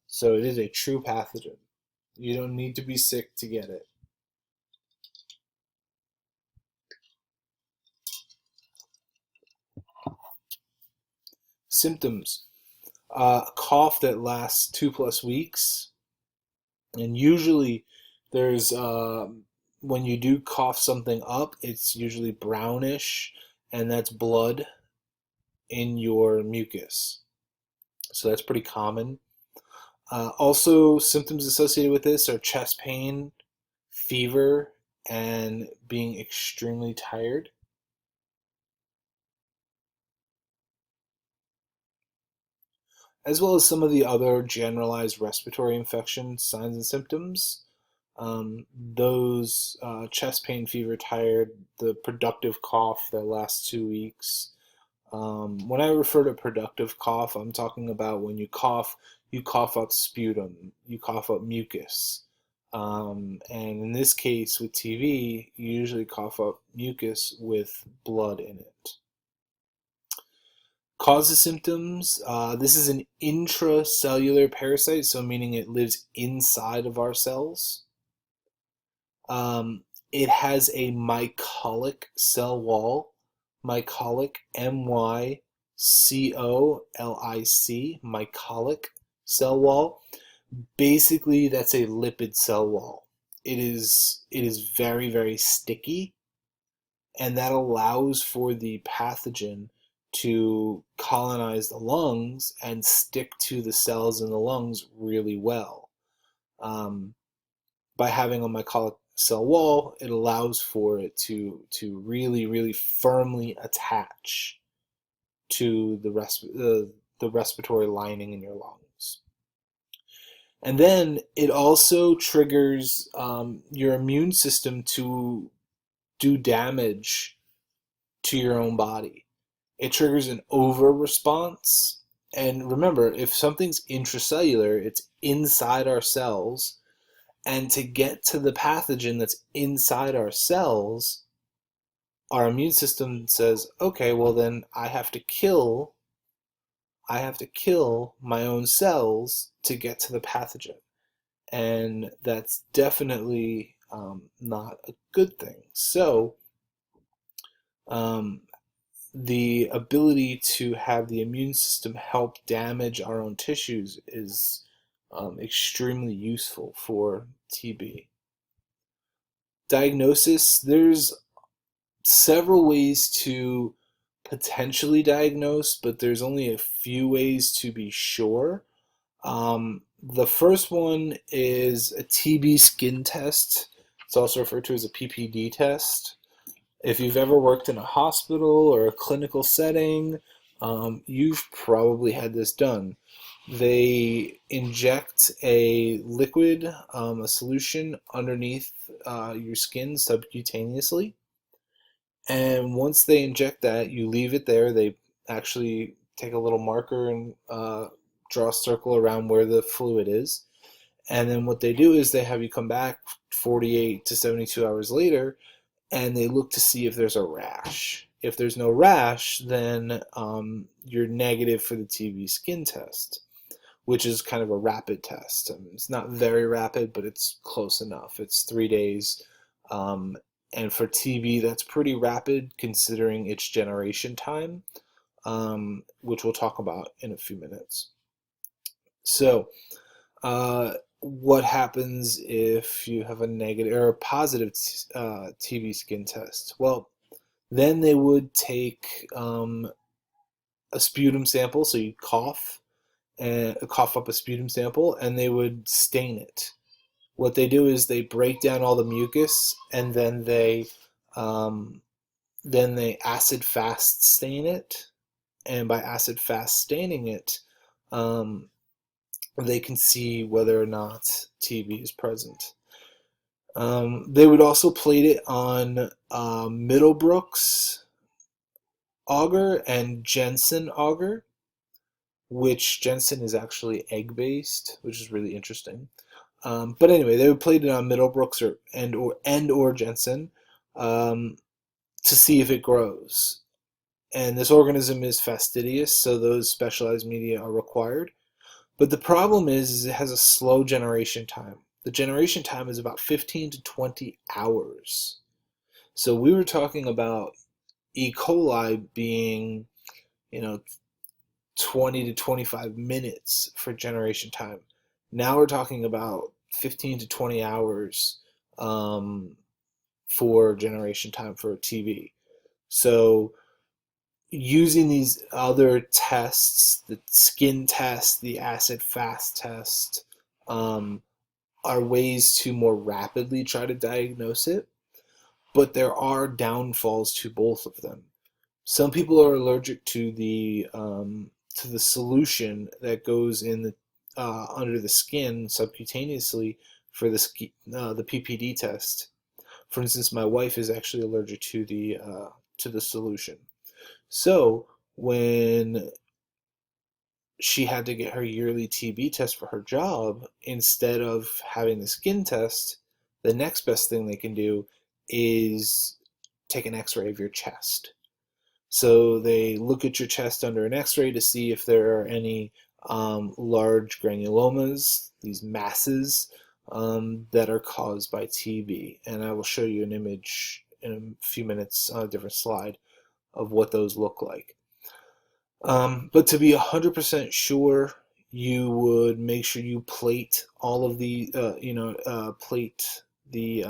So it is a true pathogen. You don't need to be sick to get it. Symptoms: a cough that lasts 2+ weeks, and usually there's when you do cough something up, it's usually brownish, and that's blood in your mucus. So that's pretty common. Also, symptoms associated with this are chest pain, fever, and being extremely tired, as well as some of the other generalized respiratory infection signs and symptoms. Those chest pain, fever, tired, the productive cough that lasts 2 weeks. When I refer to productive cough, I'm talking about when you cough up sputum, you cough up mucus. And in this case, with TB, you usually cough up mucus with blood in it. Causes symptoms. This is an intracellular parasite, so meaning it lives inside of our cells. It has a mycolic cell wall. Mycolic, mycolic, mycolic cell wall. Basically, that's a lipid cell wall. It is very, very sticky, and that allows for the pathogen to colonize the lungs and stick to the cells in the lungs really well. Um, by having a mycolic cell wall, it allows for it to really, really firmly attach to the respiratory lining in your lungs. And then it also triggers your immune system to do damage to your own body. It triggers an over response. And remember, if something's intracellular, it's inside our cells. And to get to the pathogen that's inside our cells, our immune system says, okay, well then I have to kill my own cells to get to the pathogen. And that's definitely not a good thing. So, um, the ability to have the immune system help damage our own tissues is extremely useful for TB. Diagnosis: there's several ways to potentially diagnose, but there's only a few ways to be sure. The first one is a TB skin test. It's also referred to as a PPD test. If you've ever worked in a hospital or a clinical setting, you've probably had this done. They inject a liquid, a solution underneath your skin subcutaneously. And once they inject that, you leave it there. They actually take a little marker and draw a circle around where the fluid is. And then what they do is they have you come back 48 to 72 hours later, and they look to see if there's a rash. If there's no rash, then you're negative for the TB skin test, which is kind of a rapid test. I mean, it's not very rapid, but it's close enough. It's 3 days. Um, and for TB, that's pretty rapid considering its generation time, which we'll talk about in a few minutes. So, what happens if you have a negative or a positive TB skin test? Well, then they would take a sputum sample, so you cough up a sputum sample, and they would stain it. What they do is they break down all the mucus, and um, then they acid fast stain it. And by acid fast staining it, um, they can see whether or not TB is present. They would also plate it on Middlebrooks agar and Jensen agar, which Jensen is actually egg based, which is really interesting. But anyway, they would plate it on Middlebrooks or Jensen um, to see if it grows. And this organism is fastidious, so those specialized media are required. But the problem is it has a slow generation time. The generation time is about 15 to 20 hours. So we were talking about E. coli being, you know, 20 to 25 minutes for generation time. Now we're talking about 15 to 20 hours um, for generation time for TV. So using these other tests, the skin test, the acid fast test, um, are ways to more rapidly try to diagnose it, but there are downfalls to both of them. Some people are allergic to the solution that goes in the under the skin subcutaneously for the PPD test. For instance, my wife is actually allergic to the solution. So when she had to get her yearly TB test for her job, instead of having the skin test, the next best thing they can do is take an X-ray of your chest. So they look at your chest under an X-ray to see if there are any large granulomas, these masses that are caused by TB. And I will show you an image in a few minutes on a different slide of what those look like. But to be 100% sure, you would make sure you plate all of the, plate the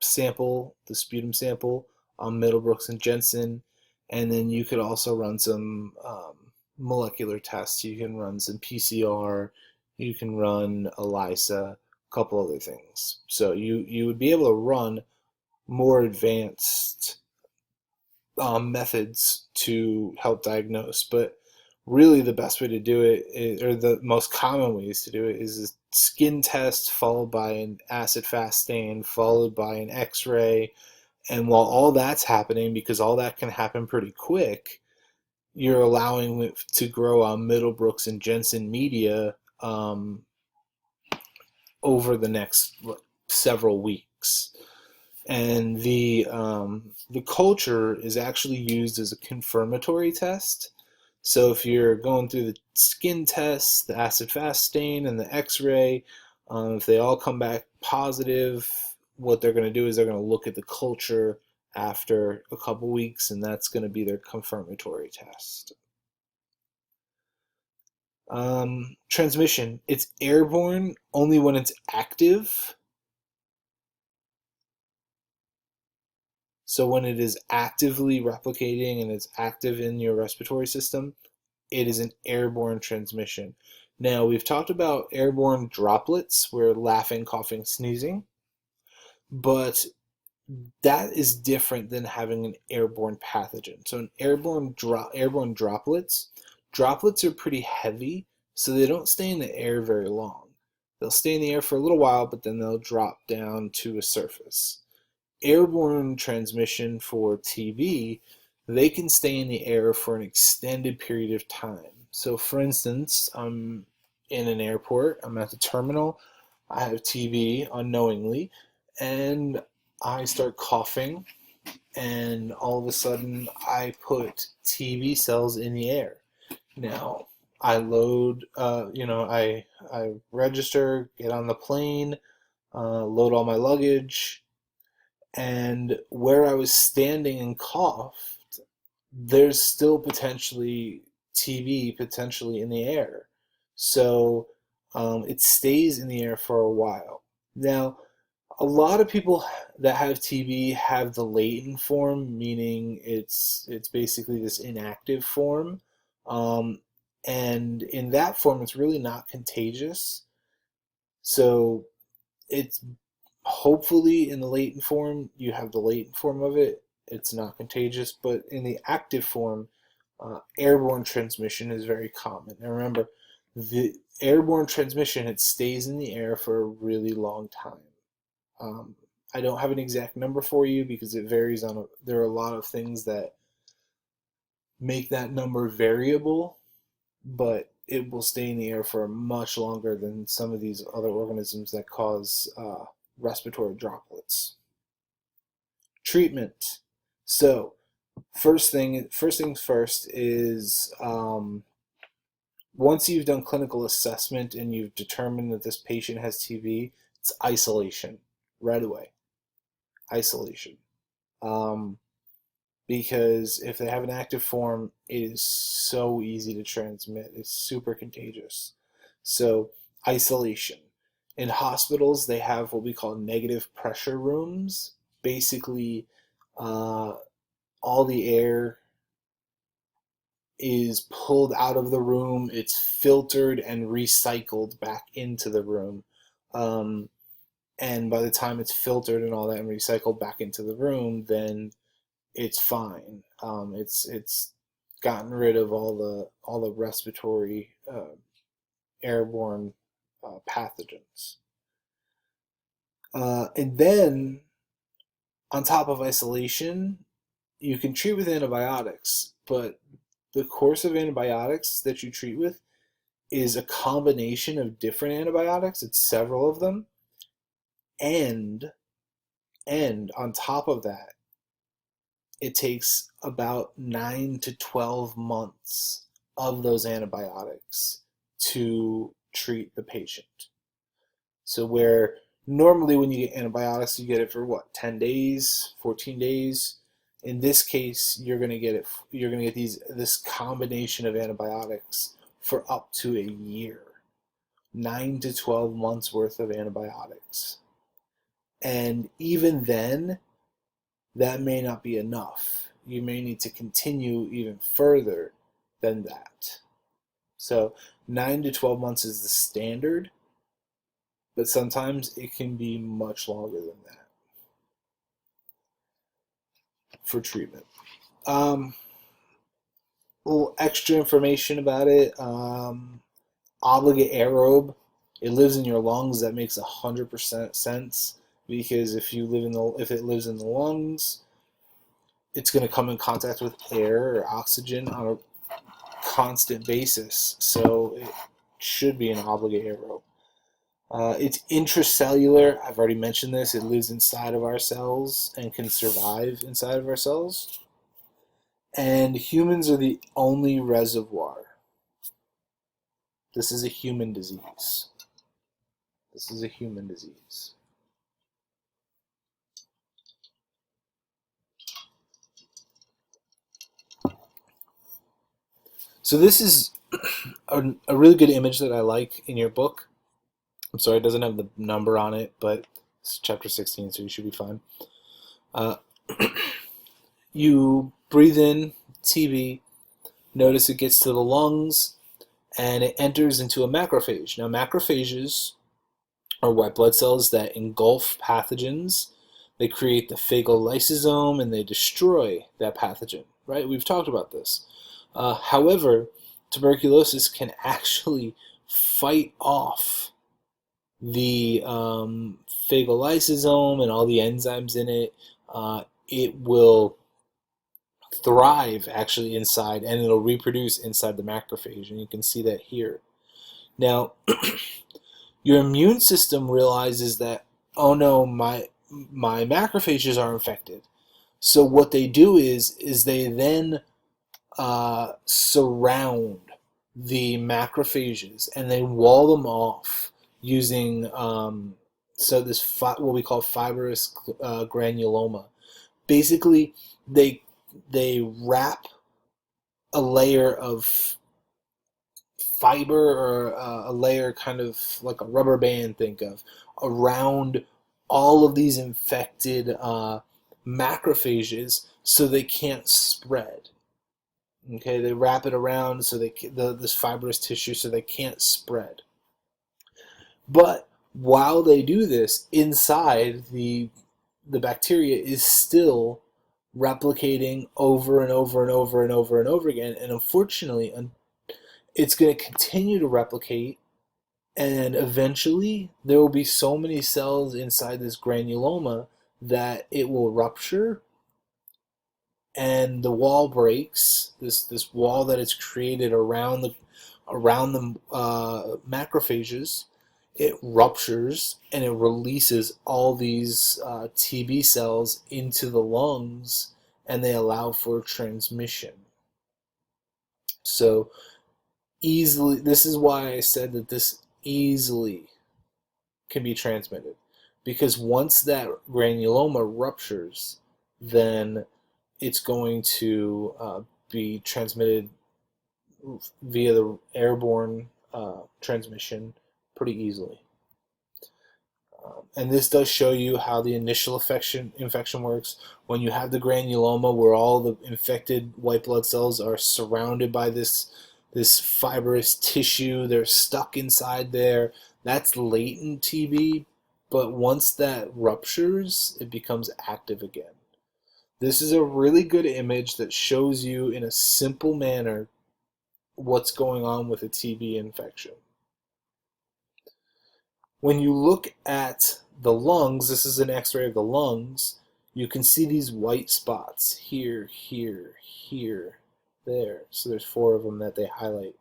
sample, the sputum sample on Middlebrooks and Jensen, and then you could also run some molecular tests. You can run some PCR, you can run ELISA, a couple other things. So you would be able to run more advanced methods to help diagnose. But really, the best way to do it, or the most common ways to do it, is a skin test followed by an acid fast stain, followed by an X ray. And while all that's happening, because all that can happen pretty quick, you're allowing it to grow on Middlebrooks and Jensen media over the next several weeks. And the culture is actually used as a confirmatory test. So if you're going through the skin test, the acid fast stain, and the X-ray, if they all come back positive, what they're going to do is they're going to look at the culture after a couple weeks, and that's going to be their confirmatory test. Transmission, it's airborne only when it's active. So when it is actively replicating and it's active in your respiratory system, it is an airborne transmission. Now, we've talked about airborne droplets, where laughing, coughing, sneezing, but that is different than having an airborne pathogen. So, an airborne droplets are pretty heavy, so they don't stay in the air very long. They'll stay in the air for a little while, but then they'll drop down to a surface. Airborne transmission for TB, they can stay in the air for an extended period of time. So, for instance, I'm in an airport, I'm at the terminal, I have TB unknowingly, and I start coughing, and all of a sudden I put TB cells in the air. Now, I load, I register, get on the plane, load all my luggage, and where I was standing and coughed, there's still potentially TB potentially in the air. So it stays in the air for a while. Now, a lot of people that have TB have the latent form, meaning it's basically this inactive form. Um, and in that form, it's really not contagious. So it's hopefully in the latent form, you have the latent form of it. It's not contagious, but in the active form, airborne transmission is very common. And remember, the airborne transmission, it stays in the air for a really long time. Um, I don't have an exact number for you because it varies there are a lot of things that make that number variable, but it will stay in the air for much longer than some of these other organisms that cause respiratory droplets. Treatment. So, First things first is once you've done clinical assessment and you've determined that this patient has TB, it's isolation right away. Isolation. Um, because if they have an active form, it is so easy to transmit. It's super contagious. So, isolation. In hospitals, they have what we call negative pressure rooms. Basically, uh, all the air is pulled out of the room, it's filtered and recycled back into the room. Um, and by the time it's filtered and all that and recycled back into the room, then it's fine. It's gotten rid of all the respiratory airborne pathogens. And then on top of isolation, you can treat with antibiotics, but the course of antibiotics that you treat with is a combination of different antibiotics. It's several of them, and on top of that, it takes about 9 to 12 months of those antibiotics to treat the patient. So where normally when you get antibiotics, you get it for what, 10 days, 14 days. In this case, you're going to get this combination of antibiotics for up to a year. 9 to 12 months worth of antibiotics. And even then, that may not be enough. You may need to continue even further than that. So 9 to 12 months is the standard, but sometimes it can be much longer than that for treatment. Um, a little extra information about it. Obligate aerobe. It lives in your lungs. That makes 100% sense because if it lives in the lungs, it's going to come in contact with air or oxygen on a constant basis. So it should be an obligate aerobe. It's intracellular. I've already mentioned this. It lives inside of our cells and can survive inside of our cells. And humans are the only reservoir. This is a human disease. This is a human disease. So this is a really good image that I like in your book. I'm sorry, it doesn't have the number on it, but it's chapter 16, so you should be fine. Uh, you breathe in TB, notice it gets to the lungs, and it enters into a macrophage. Now, macrophages are white blood cells that engulf pathogens. They create the phagolysosome and they destroy that pathogen, right? We've talked about this. However, tuberculosis can actually fight off the phagolysosome and all the enzymes in it. It will thrive actually inside and it'll reproduce inside the macrophage, and you can see that here. Now, your immune system realizes that, oh no, my macrophages are infected. So what they do is they then surround the macrophages and they wall them off using what we call fibrous granuloma. Basically, they wrap a layer of fiber or a layer kind of like a rubber band, think of, around all of these infected macrophages so they can't spread. Okay, they wrap it around so this fibrous tissue so they can't spread. But while they do this, inside the bacteria is still replicating over and over and over and over and over again, and unfortunately, it's going to continue to replicate, and eventually there will be so many cells inside this granuloma that it will rupture and the wall breaks. This wall that is created around the macrophages, it ruptures and it releases all these TB cells into the lungs, and they allow for transmission. So easily, this is why I said that this easily can be transmitted, because once that granuloma ruptures, then it's going to be transmitted via the airborne transmission pretty easily. And this does show you how the initial infection works. When you have the granuloma, where all the infected white blood cells are surrounded by this fibrous tissue, they're stuck inside there. That's latent TB, but once that ruptures, it becomes active again. This is a really good image that shows you in a simple manner what's going on with a TB infection. When you look at the lungs, this is an x-ray of the lungs, you can see these white spots here, here, here, there. So there's 4 of them that they highlight.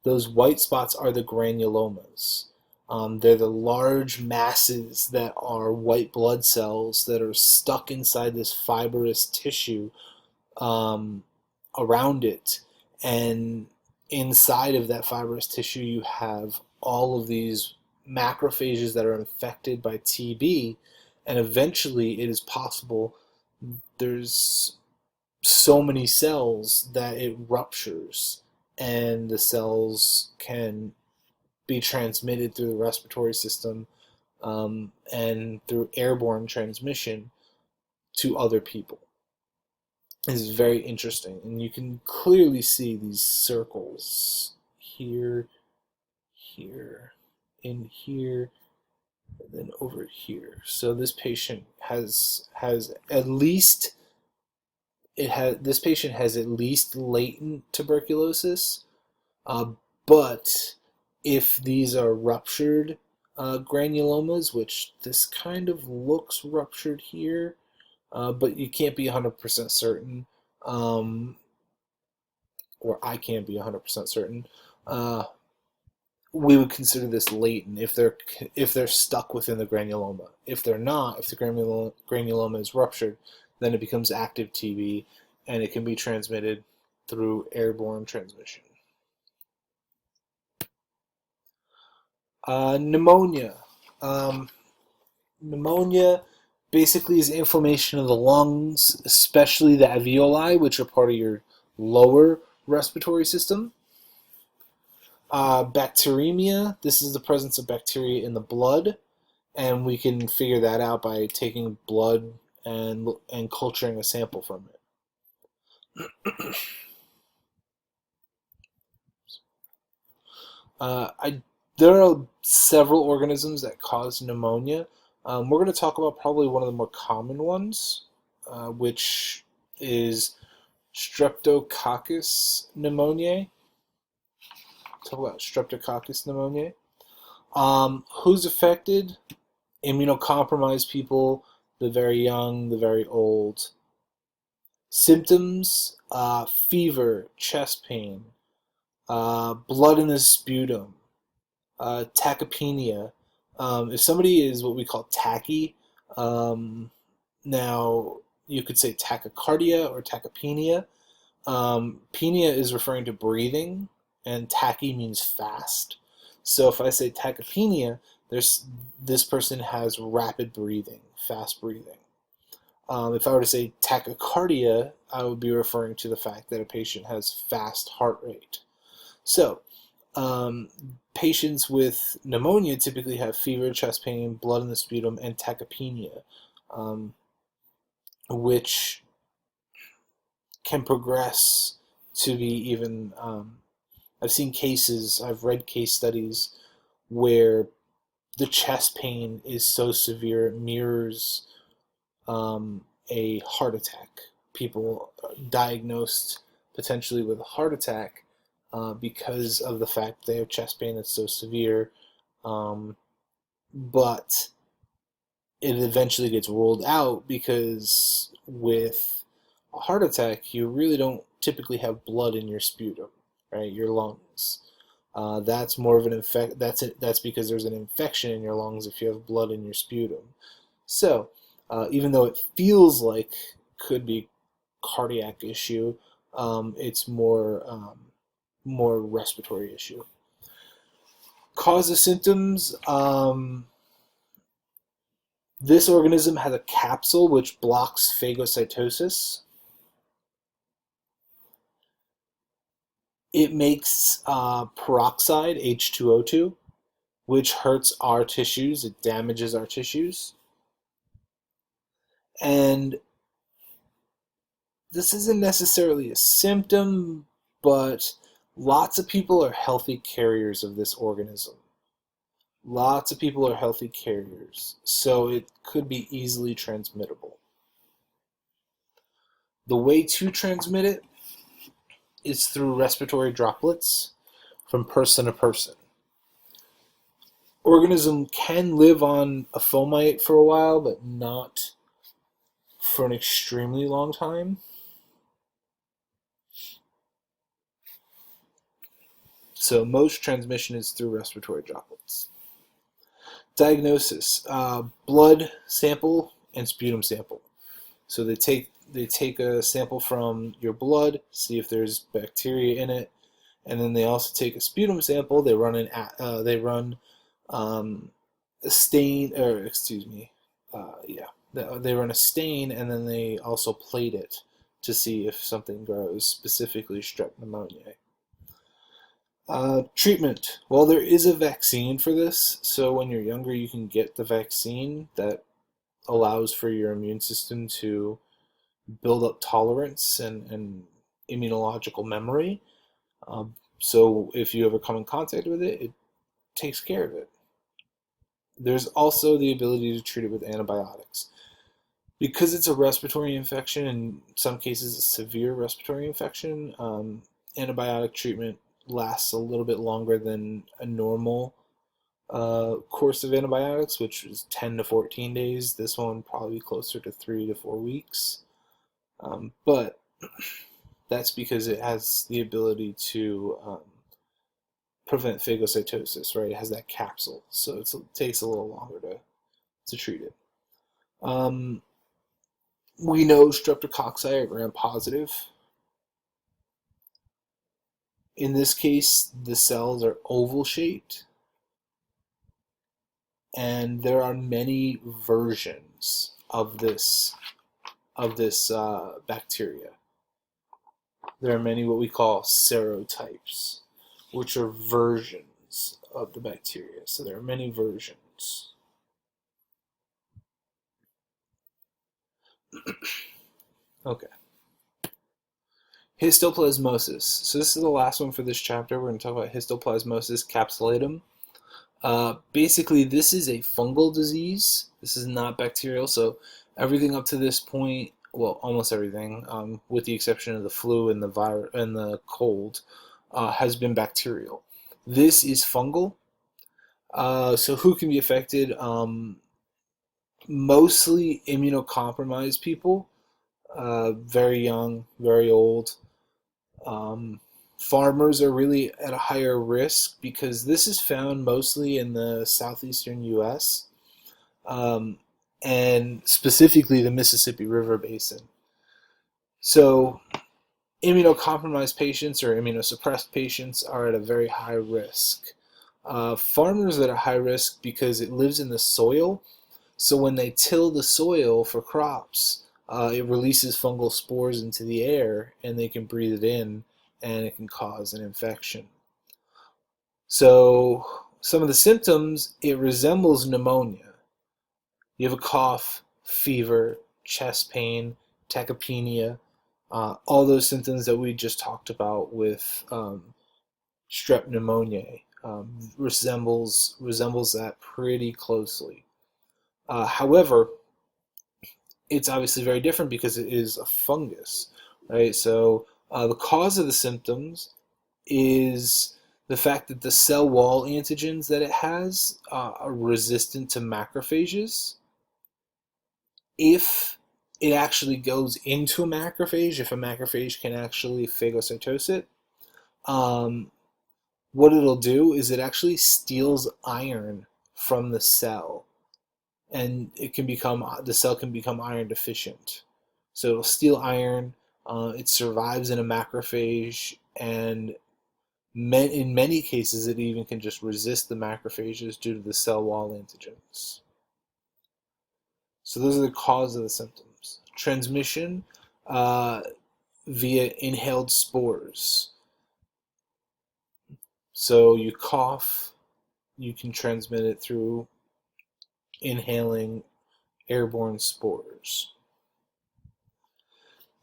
Those white spots are the granulomas. They're the large masses that are white blood cells that are stuck inside this fibrous tissue around it. And inside of that fibrous tissue, you have all of these macrophages that are infected by TB, and eventually it is possible, there's so many cells that it ruptures, and the cells can be transmitted through the respiratory system and through airborne transmission to other people. This is very interesting, and you can clearly see these circles here, here, in here, and then over here. So this patient has at least this patient has at least latent tuberculosis, but if these are ruptured granulomas, which this kind of looks ruptured here, but you can't be 100% certain, or I can't be 100% certain. We would consider this latent if they're stuck within the granuloma. If they're not, if the granuloma is ruptured, then it becomes active TB, and it can be transmitted through airborne transmission. Pneumonia. Pneumonia basically is inflammation of the lungs, especially the alveoli, which are part of your lower respiratory system. Bacteremia, this is the presence of bacteria in the blood, and we can figure that out by taking blood and culturing a sample from it. There are several organisms that cause pneumonia. We're going to talk about probably one of the more common ones, which is Streptococcus pneumoniae. Talk about Streptococcus pneumoniae. Who's affected? Immunocompromised people, the very young, the very old. Symptoms: fever, chest pain, blood in the sputum, tachypnea. If somebody is what we call tachy, now you could say tachycardia or tachypnea. Pnea is referring to breathing, and tachy means fast. So if I say tachypnea, this person has rapid breathing, fast breathing. If I were to say tachycardia, I would be referring to the fact that a patient has fast heart rate. So patients with pneumonia typically have fever, chest pain, blood in the sputum, and tachypnea, which can progress to be even, I've read case studies where the chest pain is so severe it mirrors a heart attack. People diagnosed potentially with a heart attack because of the fact they have chest pain that's so severe, but it eventually gets ruled out because with a heart attack, you really don't typically have blood in your sputum, right? Your lungs. That's more of an That's because there's an infection in your lungs if you have blood in your sputum. So, even though it feels like could be cardiac issue. It's more respiratory issue. Cause of symptoms. This organism has a capsule which blocks phagocytosis. It makes peroxide, H2O2, which hurts our tissues. It damages our tissues. And this isn't necessarily a symptom, but lots of people are healthy carriers of this organism. Lots of people are healthy carriers, so it could be easily transmittable. The way to transmit it is through respiratory droplets from person to person. Organism can live on a fomite for a while, but not for an extremely long time. So most transmission is through respiratory droplets. Diagnosis: blood sample and sputum sample. So they take a sample from your blood, see if there's bacteria in it, and then they also take a sputum sample. They run a stain, or excuse me, they run a stain, and then they also plate it to see if something grows, specifically strep pneumoniae. Treatment. Well, there is a vaccine for this, so when you're younger, you can get the vaccine that allows for your immune system to build up tolerance and immunological memory. So if you ever come in contact with it, it takes care of it. There's also the ability to treat it with antibiotics. Because it's a respiratory infection, in some cases a severe respiratory infection, antibiotic treatment lasts a little bit longer than a normal course of antibiotics, which is 10 to 14 days. This one probably closer to 3 to 4 weeks. But that's because it has the ability to prevent phagocytosis, right? It has that capsule, so it takes a little longer to treat it. We know streptococci are gram-positive. In this case, the cells are oval-shaped, and there are many versions of this bacteria. There are many what we call serotypes, which are versions of the bacteria. So there are many versions. Okay. Histoplasmosis. So this is the last one for this chapter. We're going to talk about histoplasmosis capsulatum. Basically, this is a fungal disease. This is not bacterial. So everything up to this point, well, almost everything, with the exception of the flu and the cold, has been bacterial. This is fungal. So who can be affected? Mostly immunocompromised people, very young, very old. Farmers are really at a higher risk because this is found mostly in the southeastern U.S. And specifically the Mississippi River Basin. So immunocompromised patients or immunosuppressed patients are at a very high risk. Farmers are at a high risk because it lives in the soil. So when they till the soil for crops, it releases fungal spores into the air, and they can breathe it in, and it can cause an infection. So some of the symptoms, it resembles pneumonia. You have a cough, fever, chest pain, tachypnea, all those symptoms that we just talked about with strep pneumoniae, resembles that pretty closely. However, it's obviously very different because it is a fungus, right? So the cause of the symptoms is the fact that the cell wall antigens that it has are resistant to macrophages. If it actually goes into a macrophage, if a macrophage can actually phagocytose it, what it'll do is it actually steals iron from the cell, and the cell can become iron deficient. So it'll steal iron, It survives in a macrophage, and in many cases, it even can just resist the macrophages due to the cell wall antigens. So those are the cause of the symptoms. Transmission uh, via inhaled spores. So you cough, you can transmit it through inhaling airborne spores.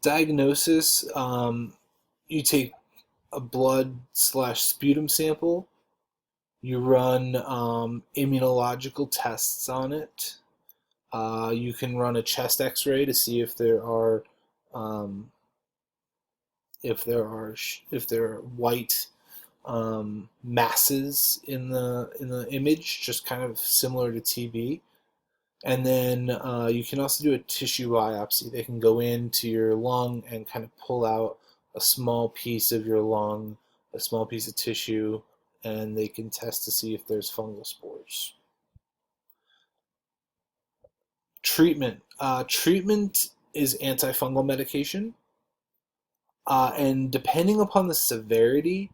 Diagnosis, you take a blood/sputum sample, you run immunological tests on it. You can run a chest X-ray to see um, if there are white masses in the image, just kind of similar to TB. And then you can also do a tissue biopsy. They can go into your lung and kind of pull out a small piece of your lung, a small piece of tissue, and they can test to see if there's fungal spores. Treatment is antifungal medication, and depending upon the severity,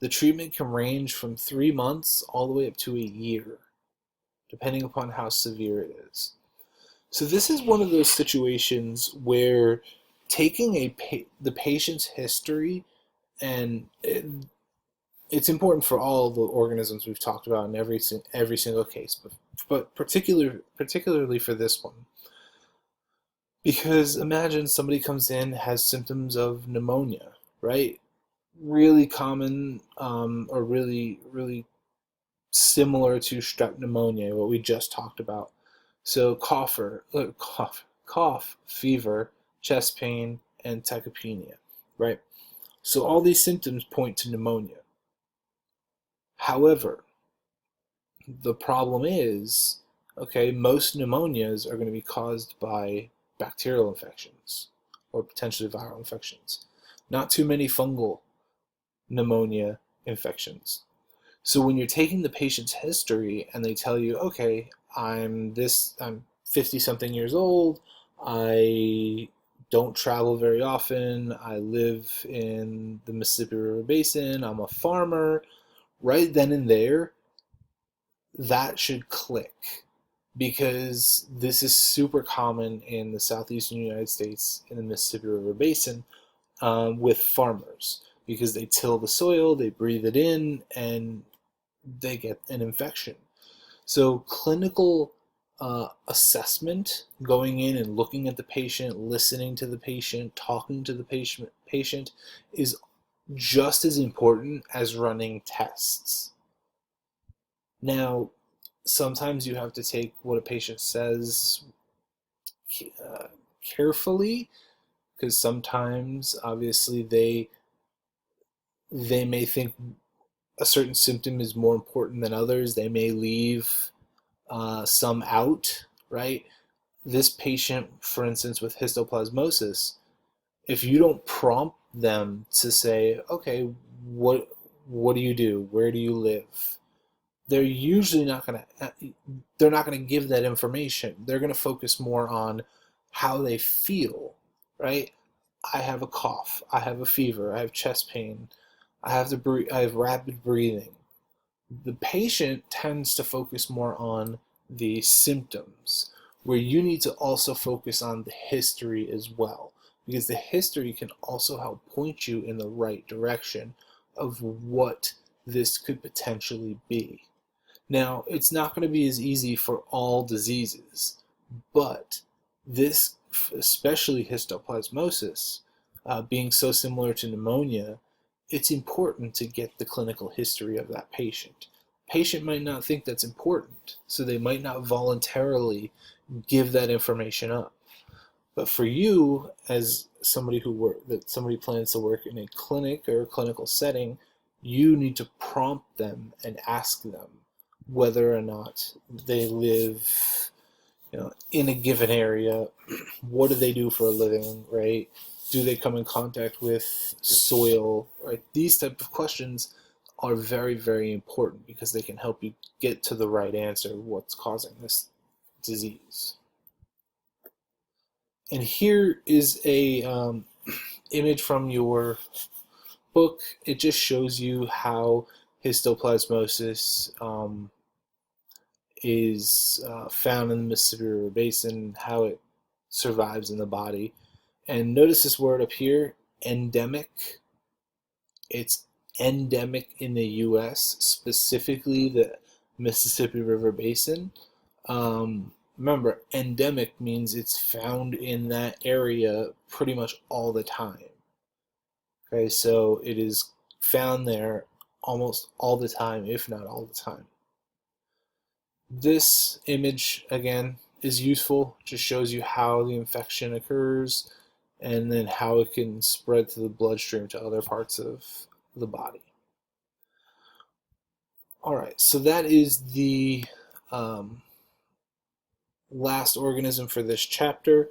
the treatment can range from 3 months all the way up to a year, depending upon how severe it is. So this is one of those situations where taking the patient's history, and it's important for all the organisms we've talked about in every single case, but particularly for this one, because imagine somebody comes in, has symptoms of pneumonia, right? Really common, or really similar to strep pneumonia, what we just talked about. So cough, fever, chest pain, and tachypnea, right? So all these symptoms point to pneumonia. However, the problem is, okay, most pneumonias are going to be caused by bacterial infections or potentially viral infections. Not too many fungal pneumonia infections. So when you're taking the patient's history and they tell you, okay, I'm 50 something years old, I don't travel very often, I live in the Mississippi River Basin, I'm a farmer, right then and there, that should click, because this is super common in the southeastern United States in the Mississippi River Basin, with farmers, because they till the soil, they breathe it in, and they get an infection. So clinical assessment, going in and looking at the patient, listening to the patient, talking to the patient is just as important as running tests. Now, sometimes you have to take what a patient says uh, carefully, because sometimes, obviously, they may think a certain symptom is more important than others. They may leave some out, right? This patient, for instance, with histoplasmosis, if you don't prompt them to say, okay, what what do you do? Where do you live? They're usually not going to they're not going to give that information. They're going to focus more on how they feel, right? I have a cough, I have a fever, I have chest pain, I have rapid breathing. The patient tends to focus more on the symptoms, where you need to also focus on the history as well, because the history can also help point you in the right direction of what this could potentially be. Now, it's not going to be as easy for all diseases, but this, especially histoplasmosis, being so similar to pneumonia, it's important to get the clinical history of that patient. Patient might not think that's important, so they might not voluntarily give that information up. But for you, as somebody plans to work in a clinic or a clinical setting, you need to prompt them and ask them whether or not they live, in a given area. What do they do for a living, right? Do they come in contact with soil, right? These type of questions are very, very important, because they can help you get to the right answer, what's causing this disease. And here is image from your book, it just shows you how histoplasmosis is found in the Mississippi River Basin, how it survives in the body. And notice this word up here, endemic. It's endemic in the U.S., specifically the Mississippi River Basin. Remember, endemic means it's found in that area pretty much all the time. Okay, so it is found there almost all the time, if not all the time. This image, again, is useful. It just shows you how the infection occurs and then how it can spread through the bloodstream to other parts of the body. All right, so that is the last organism for this chapter.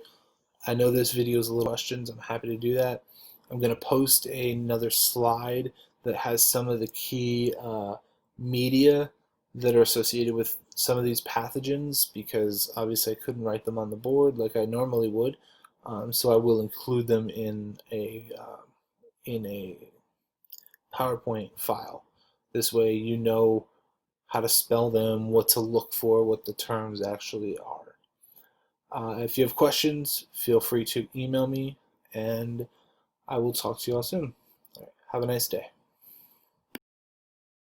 I know this video is a little questions. I'm happy to do that. I'm going to post another slide that has some of the key media that are associated with some of these pathogens, because obviously I couldn't write them on the board like I normally would. So I will include them in a PowerPoint file. This way you know how to spell them, what to look for, what the terms actually are. If you have questions, feel free to email me, and I will talk to you all soon. All right, have a nice day.